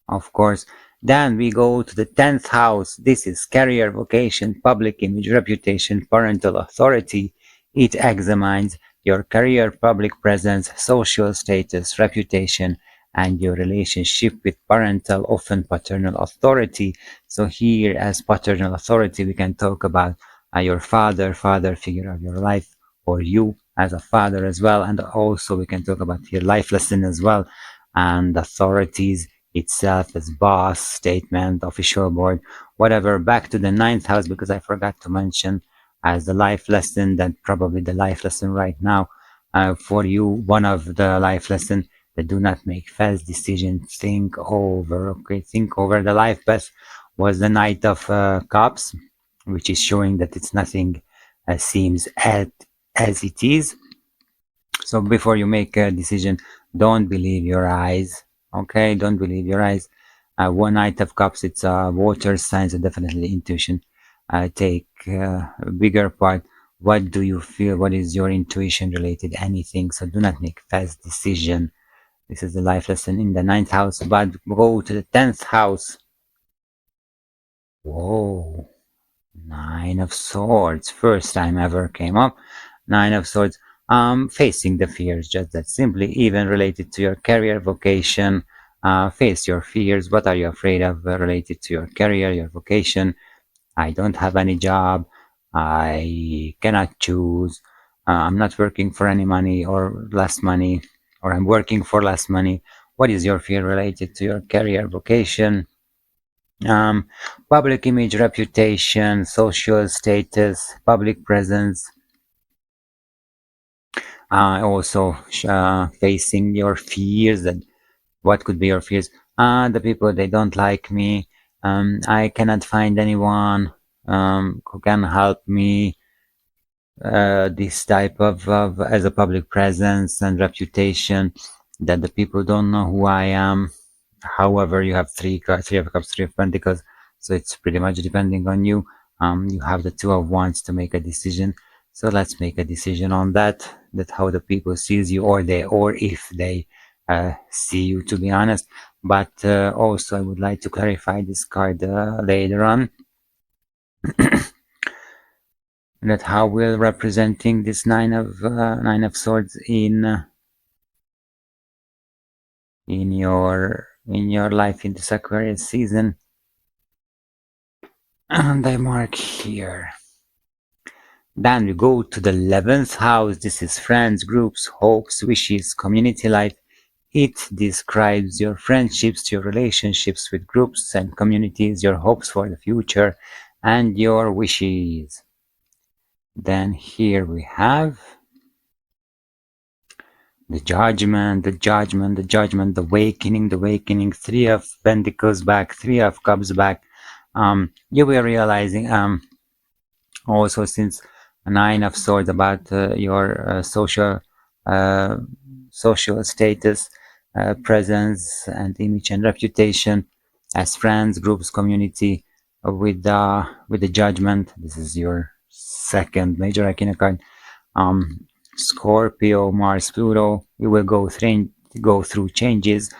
of course. Then we go to the 10th house. This is career, vocation, public image, reputation, parental authority. It examines your career, public presence, social status, reputation, and your relationship with parental, often paternal authority. So here, as paternal authority, we can talk about your father figure of your life, or you as a father as well. And also we can talk about your life lesson as well, and authorities itself as boss, statement, official board, whatever. Back to the 9th house, because I forgot to mention as the life lesson, that probably the life lesson right now for you, one of the life lesson, that do not make fast decisions, think over. Okay, think over. The life path was the Knight of Cups, which is showing that it's nothing seems as it is. So before you make a decision, don't believe your eyes. Okay, don't believe your eyes. One Knight of Cups, it's a water sign, so definitely intuition take a bigger part. What do you feel? What is your intuition related? Anything. So do not make fast decision. This is the life lesson in the 9th house. But go to the 10th house. Whoa. 9 of Swords. First time ever came up. 9 of Swords. Facing the fears, just that simply, even related to your career, vocation. Face your fears. What are you afraid of related to your career, your vocation? I don't have any job. I cannot choose. I'm not working for any money or less money, or I'm working for less money. What is your fear related to your career, vocation? Public image, reputation, social status, public presence. Also facing your fears. And what could be your fears? The people, they don't like me. I cannot find anyone who can help me. This type of as a public presence and reputation, that the people don't know who I am. However, you have three of Cups, Three of Pentacles, so it's pretty much depending on you. You have the Two of Wands to make a decision. So let's make a decision on that how the people sees you, or if they see you, to be honest. But also I would like to clarify this card later on. That how we're representing this nine of Swords in in your life in this Aquarius season. And I mark here. Then we go to the 11th house. This is friends, groups, hopes, wishes, community life. It describes your friendships, your relationships with groups and communities, your hopes for the future, and your wishes. Then here we have the judgment, the judgment, the judgment, the awakening, Three of Pentacles back, Three of Cups back. You were realizing also since Nine of Swords about your social status, presence and image and reputation as friends, groups, community, with the judgment. This is your second major arcana card. Scorpio, Mars, Pluto. You will go through changes.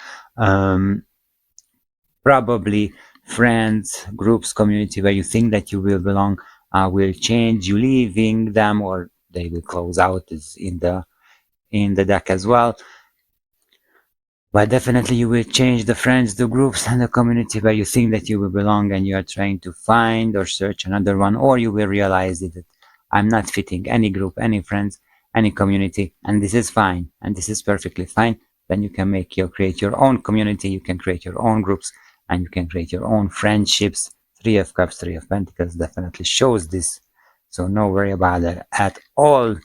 Probably friends, groups, community where you think that you will belong will change. You leaving them, or they will close out. Is in the deck as well. But definitely you will change the friends, the groups, and the community where you think that you will belong, and you are trying to find or search another one, or you will realize that I'm not fitting any group, any friends, any community, and this is fine, and this is perfectly fine. Then you can create your own community, you can create your own groups, and you can create your own friendships. Three of Cups, Three of Pentacles definitely shows this, so no worry about that at all.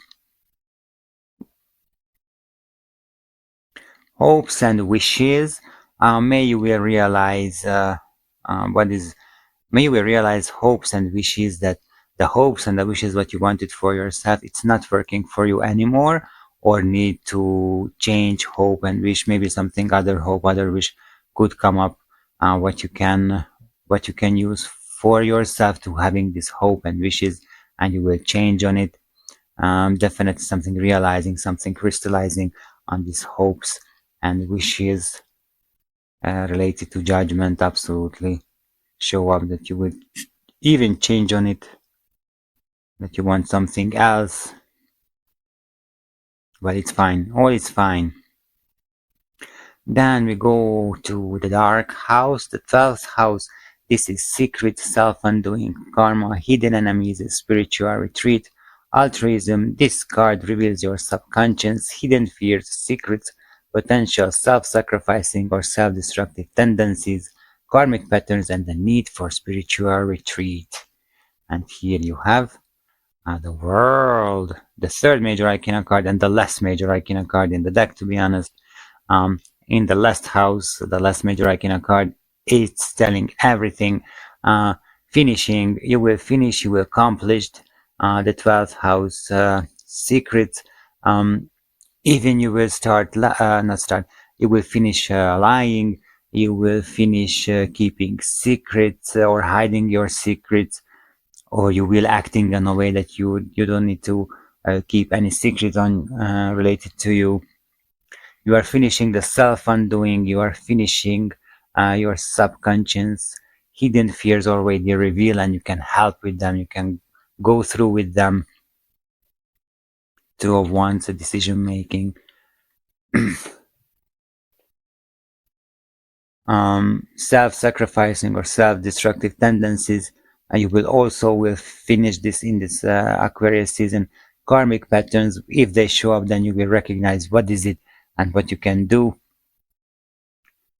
Hopes and wishes. May you will realize may you will realize hopes and wishes, that the hopes and the wishes what you wanted for yourself, it's not working for you anymore, or need to change hope and wish. Maybe something other hope, other wish could come up, what you can use for yourself to having this hope and wishes, and you will change on it. Definitely something realizing, something crystallizing on these hopes and wishes related to judgment. Absolutely show up that you would even change on it, that you want something else, but it's fine, all is fine. Then we go to the dark house, the 12th house. This is secret, self-undoing, karma, hidden enemies, spiritual retreat, altruism. This card reveals your subconscious, hidden fears, secrets, potential self-sacrificing or self-destructive tendencies, karmic patterns, and the need for spiritual retreat. And here you have the World, the third major arcana card and the last major arcana card in the deck, to be honest. In the last house, the last major arcana card, it's telling everything. Finishing, you will finish, you will accomplish. The 12th house, secret. Even you will you will finish lying, you will finish keeping secrets or hiding your secrets, or you will acting in a way that you don't need to keep any secrets on related to you. You are finishing the self-undoing, you are finishing your subconscious, hidden fears already reveal, and you can help with them, you can go through with them. Two of Wands, decision making. Self-sacrificing or self-destructive tendencies. You will finish this in this Aquarius season. Karmic patterns, if they show up, then you will recognize what is it and what you can do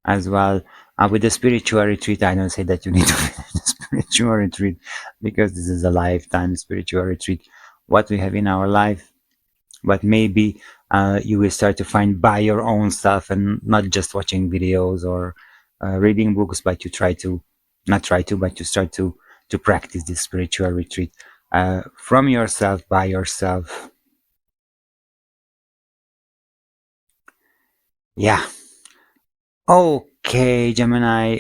as well. With the spiritual retreat, I don't say that you need to finish the spiritual retreat, because this is a lifetime spiritual retreat, what we have in our life. But maybe you will start to find by your own self, and not just watching videos or reading books, but you start to practice this spiritual retreat from yourself, by yourself. Yeah. Okay, Gemini.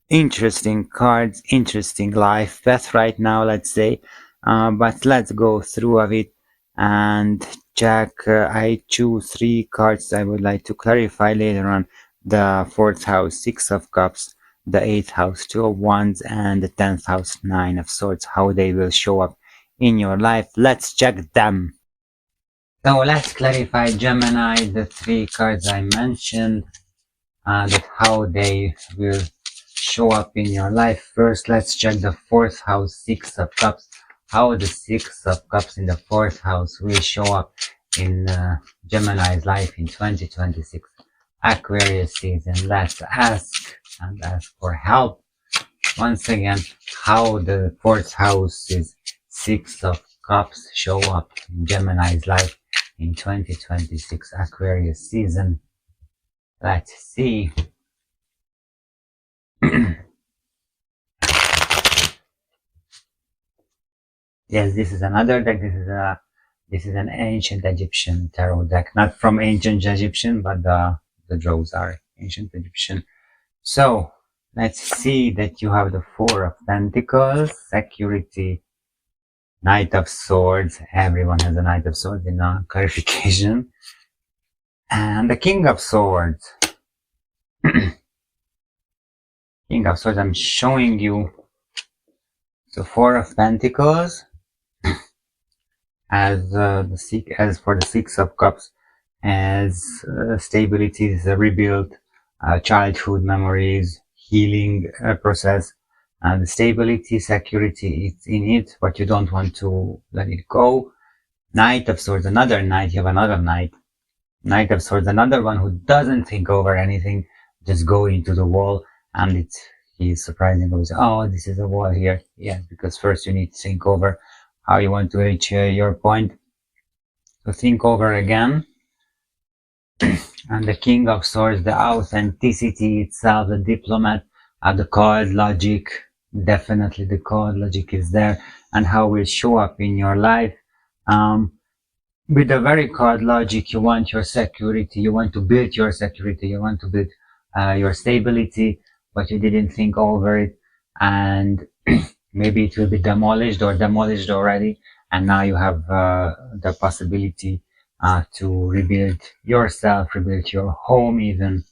Interesting cards, interesting life path right now, let's say. But let's go through of it and check. I choose 3 cards I would like to clarify later on. The 4th house, 6 of Cups, the 8th house, 2 of Wands, and the 10th house, 9 of Swords, how they will show up in your life. Let's check them. So let's clarify, Gemini, the 3 cards I mentioned. that how they will show up in your life. First, let's check the fourth house, Six of Cups. How the Six of Cups in the fourth house will show up in Gemini's life in 2026 Aquarius season. Let's ask and ask for help. Once again, how the fourth house is Six of Cups show up in Gemini's life in 2026 Aquarius season. Let's see. Yes, this is another deck. This is an ancient Egyptian tarot deck, not from ancient Egyptian, but the draws are ancient Egyptian. So let's see that you have the Four of Pentacles, security, Knight of Swords. Everyone has a Knight of Swords in a clarification, and the King of Swords. King of Swords. I'm showing you the Four of Pentacles. As for the Six of Cups, as stability is a rebuild, childhood memories, healing process, and stability, security is in it, but you don't want to let it go. Knight of Swords, another knight. You have another knight. Knight of Swords, another one who doesn't think over anything, just go into the wall, and he's surprisingly, oh, this is a wall here. Yeah, because first you need to think over how you want to reach your point. So think over again. And the King of Swords, the authenticity itself, the diplomat, the card logic. Definitely the card logic is there, and how it will show up in your life. With the very card logic, you want your security, you want to build your security, you want to build your stability, but you didn't think over it, and maybe it will be demolished or demolished already, and now you have the possibility to rebuild yourself, rebuild your home even.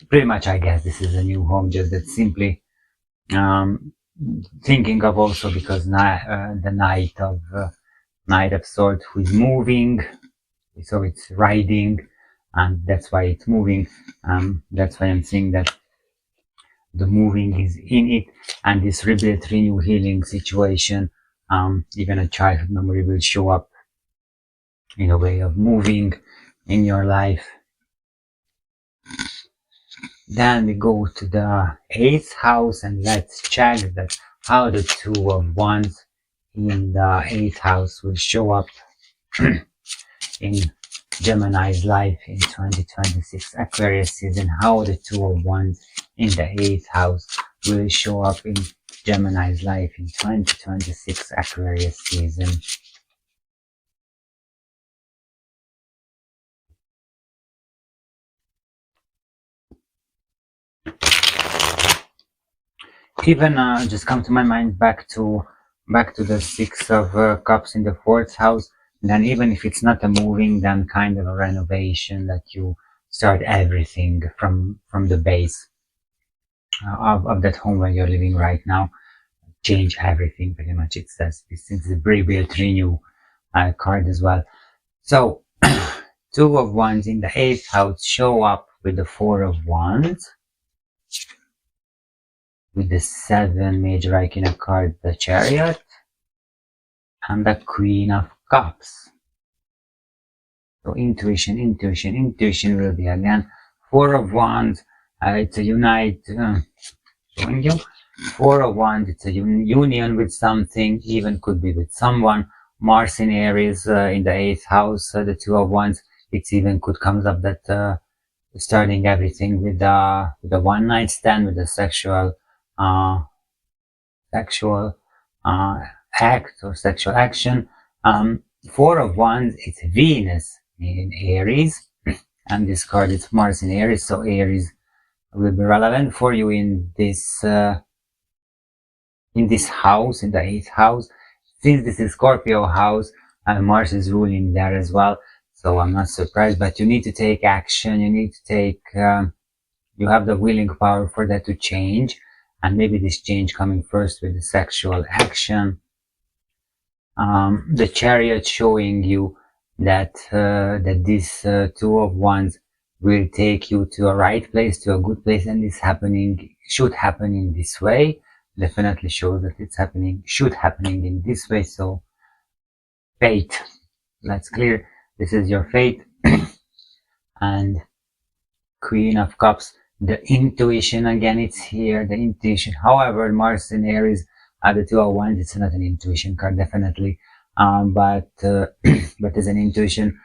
Pretty much, I guess this is a new home, just that simply thinking of also because the Knight of Swords who is moving, so it's riding, and that's why it's moving. That's why I'm saying that the moving is in it, and this rebuild, renew, healing situation, even a childhood memory will show up in a way of moving in your life. Then we go to the 8th house, and let's check that how the Two of Wands in the 8th house will show up in Gemini's life in 2026 Aquarius season. How the Two of Wands in the 8th house will show up in Gemini's life in 2026 Aquarius season. Even just come to my mind back to the Six of Cups in the 4th house. Then even if it's not a moving, then kind of a renovation, that you start everything from the base of that home where you're living right now. Change everything, pretty much. It says this is a rebuild, renew card as well. So Two of Wands in the 8th house show up with the Four of Wands, with the 7 major arcana card, the Chariot, and the Queen of Cups. So intuition will be again Four of Wands. It's a unite, showing you. Four of Wands, it's a union with something, even could be with someone. Mars in Aries in the 8th house, the Two of Wands, it even could come up that starting everything with a one night stand, with a sexual act or sexual action. Four of Wands, it's Venus in Aries, and this card is Mars in Aries, so Aries will be relevant for you in this house, in the 8th house. Since this is Scorpio house, and Mars is ruling there as well, so I'm not surprised, but you need to take action. You need to take, you have the willing power for that to change, and maybe this change coming first with the sexual action. The Chariot showing you that this Two of Wands will take you to a right place, to a good place, and it's happening, should happen in this way. Definitely shows that it's happening, should happening in this way. So fate, that's clear. This is your fate. And Queen of Cups, the intuition again, it's here, the intuition. However, Mars in Aries, the Two of Wands, it's not an intuition card, definitely, but there's an intuition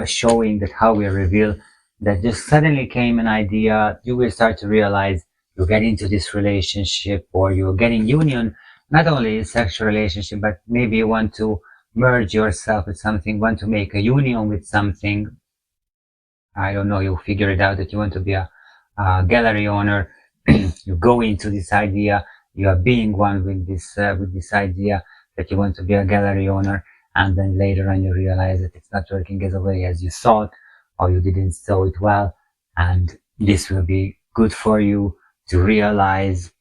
showing that how we reveal that just suddenly came an idea. You will start to realize you get into this relationship, or you're getting union, not only a sexual relationship, but maybe you want to merge yourself with something, want to make a union with something. I don't know, you figure it out that you want to be a gallery owner. You go into this idea, you are being one with this idea that you want to be a gallery owner, and then later on you realize that it's not working as way as you thought, or you didn't saw it well, and this will be good for you to realize.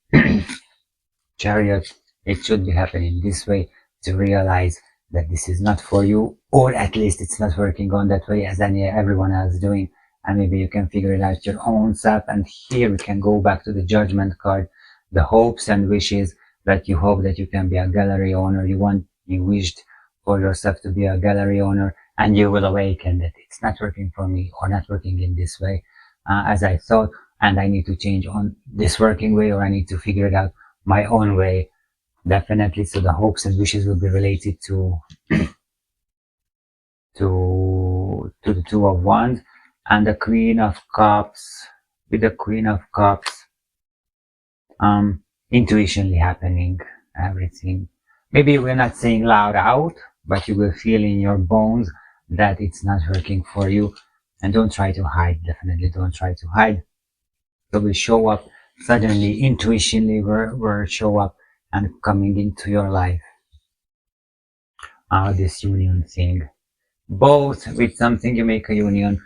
Chariot, it should be happening this way, to realize that this is not for you, or at least it's not working on that way as everyone else is doing, and maybe you can figure it out your own self. And here we can go back to the Judgment card, the hopes and wishes that you hope that you can be a gallery owner. You wished for yourself to be a gallery owner, and you will awaken that it's not working for me, or not working in this way as I thought, and I need to change on this working way, or I need to figure it out my own way. Definitely. So the hopes and wishes will be related to the Two of Wands and the Queen of Cups. With the Queen of Cups, intuitionally happening, everything. Maybe we're not saying loud out, but you will feel in your bones that it's not working for you. And don't try to hide. Definitely don't try to hide. So we show up suddenly, intuitionally, we're show up and coming into your life. This union thing. Both with something you make a union,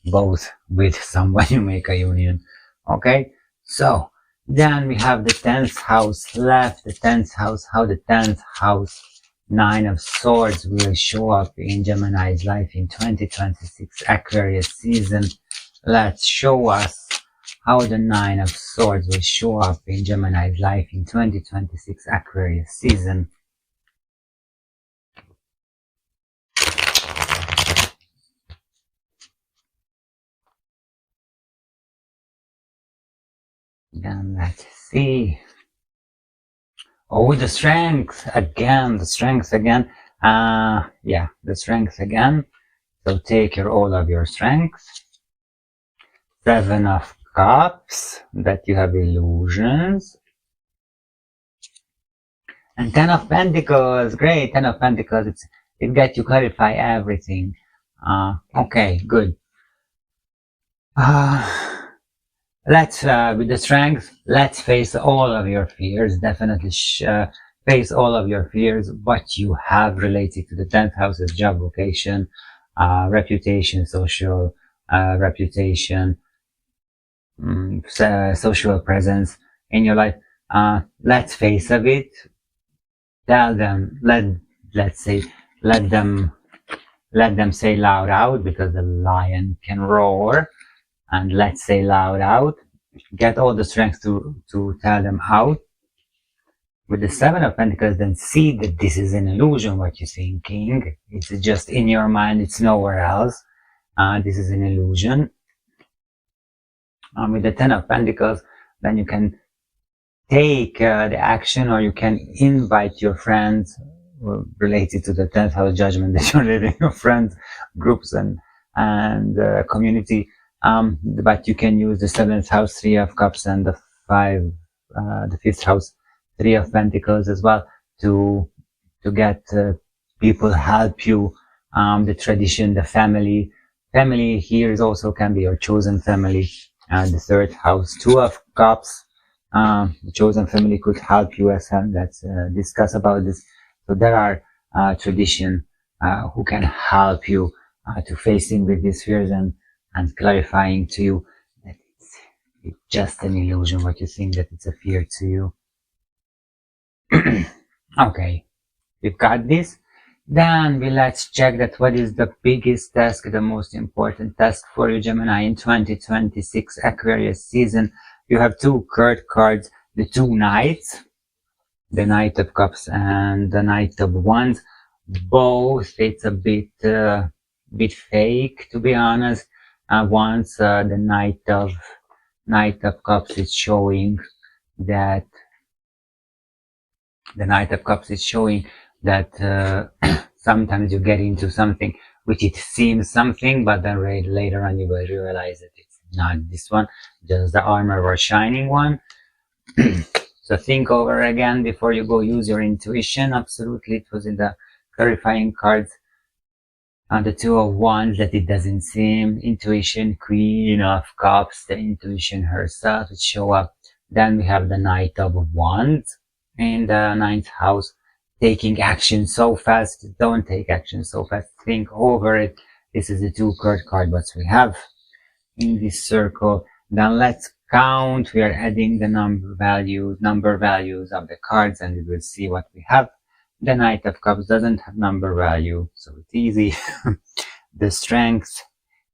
both with someone you make a union. Okay? So then we have the 10th house left. The 10th house, how the 10th house, 9 of Swords, will show up in Gemini's life in 2026 Aquarius season. Let's show us how the 9 of Swords will show up in Gemini's life in 2026 Aquarius season. Then let's see. Oh, the strength again, the strength again. Yeah, the strength again. So take all of your strength. 7 of Cups, that you have illusions. And 10 of Pentacles, great, 10 of Pentacles, it gets you clarify everything. Okay, good. Let's, with the strength, let's face all of your fears, definitely face all of your fears, what you have related to the 10th house is job, vocation, reputation, social reputation, social presence in your life. Let's face of it. Tell them, let's say, let them say loud out, because the lion can roar, and let's say loud out. Get all the strength to tell them out. With the 7 of Pentacles, then see that this is an illusion, what you're thinking. It's just in your mind, it's nowhere else. This is an illusion. With the 10 of Pentacles, then you can take the action, or you can invite your friends related to the 10th house judgment that you're living, your friends, groups, and community. But you can use the 7th house, 3 of Cups, and the 5th house, 3 of Pentacles as well, to get people help you. The tradition, the family here is also can be your chosen family. The 3rd house, 2 of Cups, the chosen family could help you as well. Let's discuss about this. So there are tradition who can help you to facing with these fears and clarifying to you that it's just an illusion, what you think that it's a fear to you. Okay, we've got this. Then let's check that what is the biggest task, the most important task for you, Gemini, in 2026 Aquarius season. You have two card cards, the two knights, the Knight of Cups and the Knight of Wands. Both, it's a bit fake, to be honest. Once the Knight of Cups is showing that sometimes you get into something which it seems something, but then later on you will realize that it's not this one, just the armor or shining one. So think over again before you go use your intuition. Absolutely, it was in the clarifying cards on the Two of Wands that it doesn't seem. Intuition, Queen of Cups, the intuition herself, it show up. Then we have the Knight of Wands in the ninth house, taking action so fast. Don't take action so fast. Think over it. This is the two card what we have in this circle. Then let's count. We are adding the number values of the cards, and we will see what we have. The Knight of Cups doesn't have number value, so it's easy. The Strength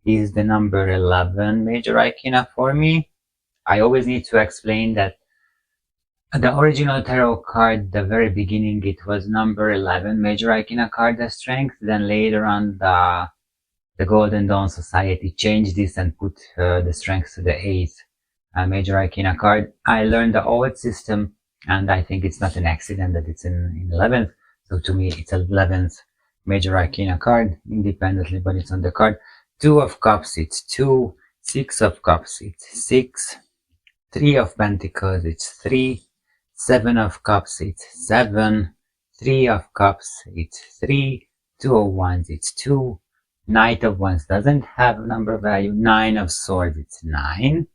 is the number 11 major arcana for me. I always need to explain that the original tarot card, the very beginning, it was number 11 major arcana card, the Strength. Then later on, the Golden Dawn Society changed this and put the Strength to the 8th major arcana card. I learned the old system, and I think it's not an accident that it's in 11th. So to me, it's 11th major arcana card independently, but it's on the card. Two of Cups, it's 2. Six of Cups, it's 6. Three of Pentacles, it's 3. Seven of Cups, it's 7. Three of Cups, it's 3. Two of Wands, it's 2. Knight of Wands doesn't have a number value. Nine of Swords, it's 9.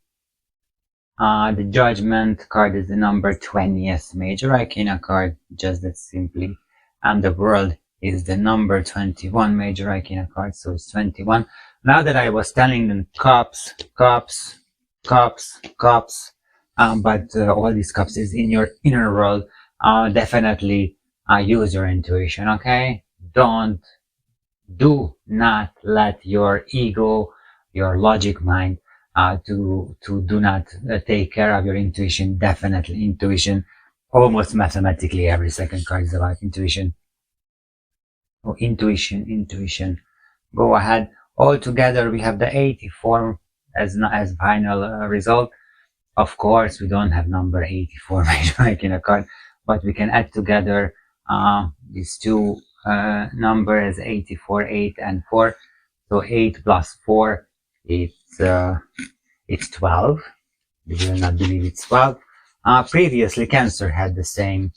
The Judgment card is the number 20th major arcana card, just that simply. And the World is the number 21 major arcana card, so it's 21. Now that I was telling them cups, but all these cups is in your inner world, definitely use your intuition, okay? Do not let your ego, your logic mind, do not take care of your intuition. Definitely intuition. Almost mathematically, every second card is about intuition. Oh, intuition. Go ahead. All together, we have the 84 as final result. Of course, we don't have number 84 major arcana card, but we can add together these two numbers, 84, 8, and 4. So 8 plus 4, it's 12. You will not believe it's 12. Previously, Cancer had the same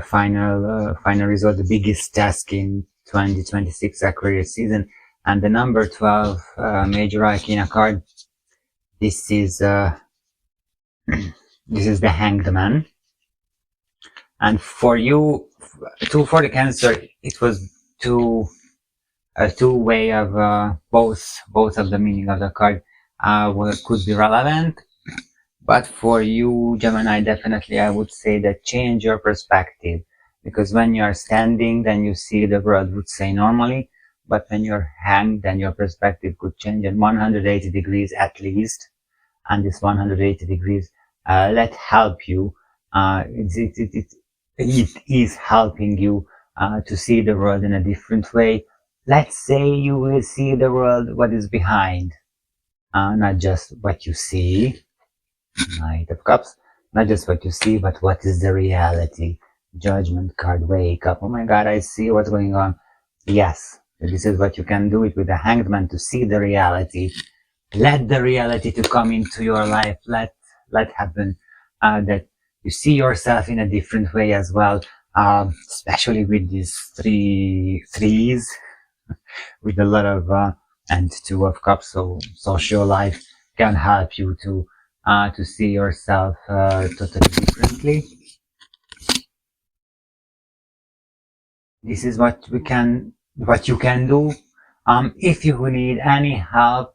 final result, the biggest task in 2026 Aquarius season, and the number 12 major arcana card. This is the Hanged Man, and for you, for the Cancer, it was two way of both of the meaning of the card could be relevant. But for you, Gemini, definitely I would say that change your perspective, because when you are standing, then you see the world would say normally, but when you're hanged, then your perspective could change in 180 degrees at least. And this 180 degrees let help you. It is helping you to see the world in a different way. Let's say you will see the world what is behind, not just what you see. Knight of Cups, not just what you see, but what is the reality. Judgment card, wake up. Oh my God, I see what's going on. Yes, this is what you can do it with the Hanged Man, to see the reality. Let the reality to come into your life. Let happen that you see yourself in a different way as well. Especially with these threes, with a lot of and Two of Cups. So social life can help you to see yourself totally differently. This is what you can do. If you need any help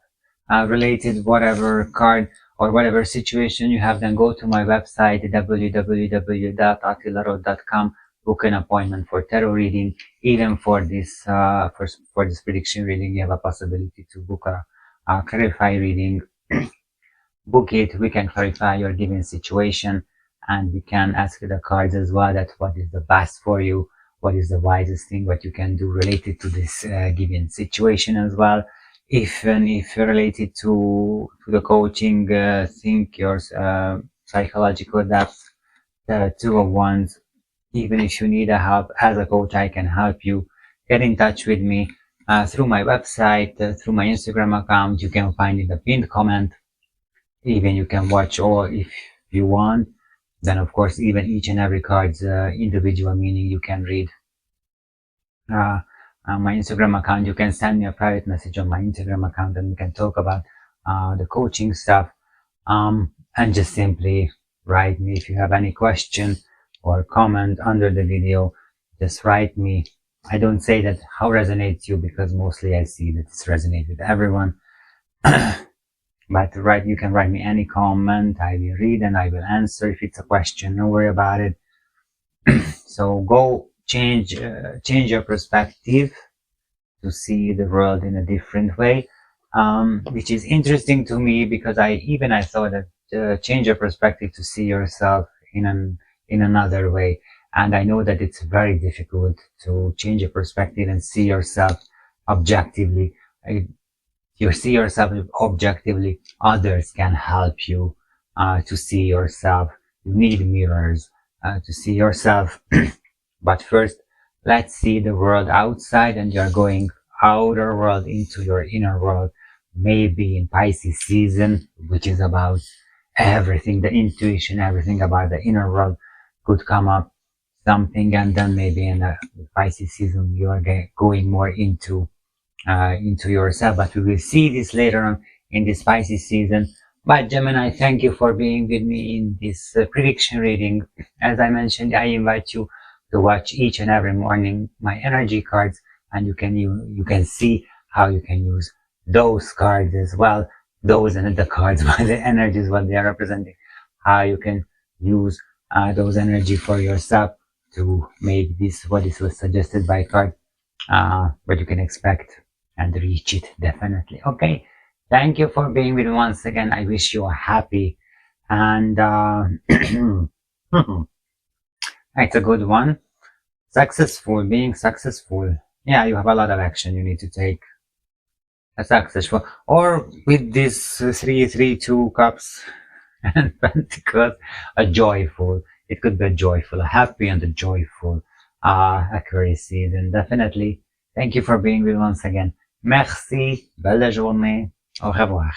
related whatever card or whatever situation you have, then go to my website www.AtTilAROT.com. book an appointment for tarot reading. Even for this for this prediction reading, you have a possibility to book a clarify reading. Book it. We can clarify your given situation, and we can ask the cards as well that what is the best for you, what is the wisest thing what you can do related to this given situation as well. If related to the coaching, think your psychological depth, the 2 of Wands. Even if you need a help as a coach, I can help you. Get in touch with me through my website, through my Instagram account. You can find in the pinned comment. Even you can watch all if you want. Then of course, even each and every card's individual meaning you can read. On my Instagram account, you can send me a private message on my Instagram account, and we can talk about the coaching stuff. And just simply write me if you have any question or comment under the video. Just write me. I don't say that how resonates you, because mostly I see that it's resonates with everyone. But you can write me any comment. I will read and I will answer if it's a question. Don't worry about it. So go change your perspective to see the world in a different way, which is interesting to me, because I thought that change your perspective to see yourself in another way. And I know that it's very difficult to change your perspective and see yourself objectively. You see yourself objectively, others can help you to see yourself. You need mirrors to see yourself. But first, let's see the world outside, and you're going outer world into your inner world. Maybe in Pisces season, which is about everything, the intuition, everything about the inner world could come up something. And then maybe in the Pisces season, you are going more into yourself. But we will see this later on in this Pisces season. But Gemini, thank you for being with me in this prediction reading. As I mentioned, I invite you to watch each and every morning my energy cards, and you can see how you can use those cards as well. Those and the cards, by the energies, what they are representing, how you can use those energy for yourself to make this what is was suggested by card, what you can expect and reach it definitely. Okay, thank you for being with me once again. I wish you a happy and it's a good one. Successful, being successful. Yeah, you have a lot of action you need to take. A successful, or with this 3 cups and pentacles, a joyful. It could be a joyful, a happy and a joyful Aquarius season. Definitely. Thank you for being with me once again. Merci. Belle journée. Au revoir.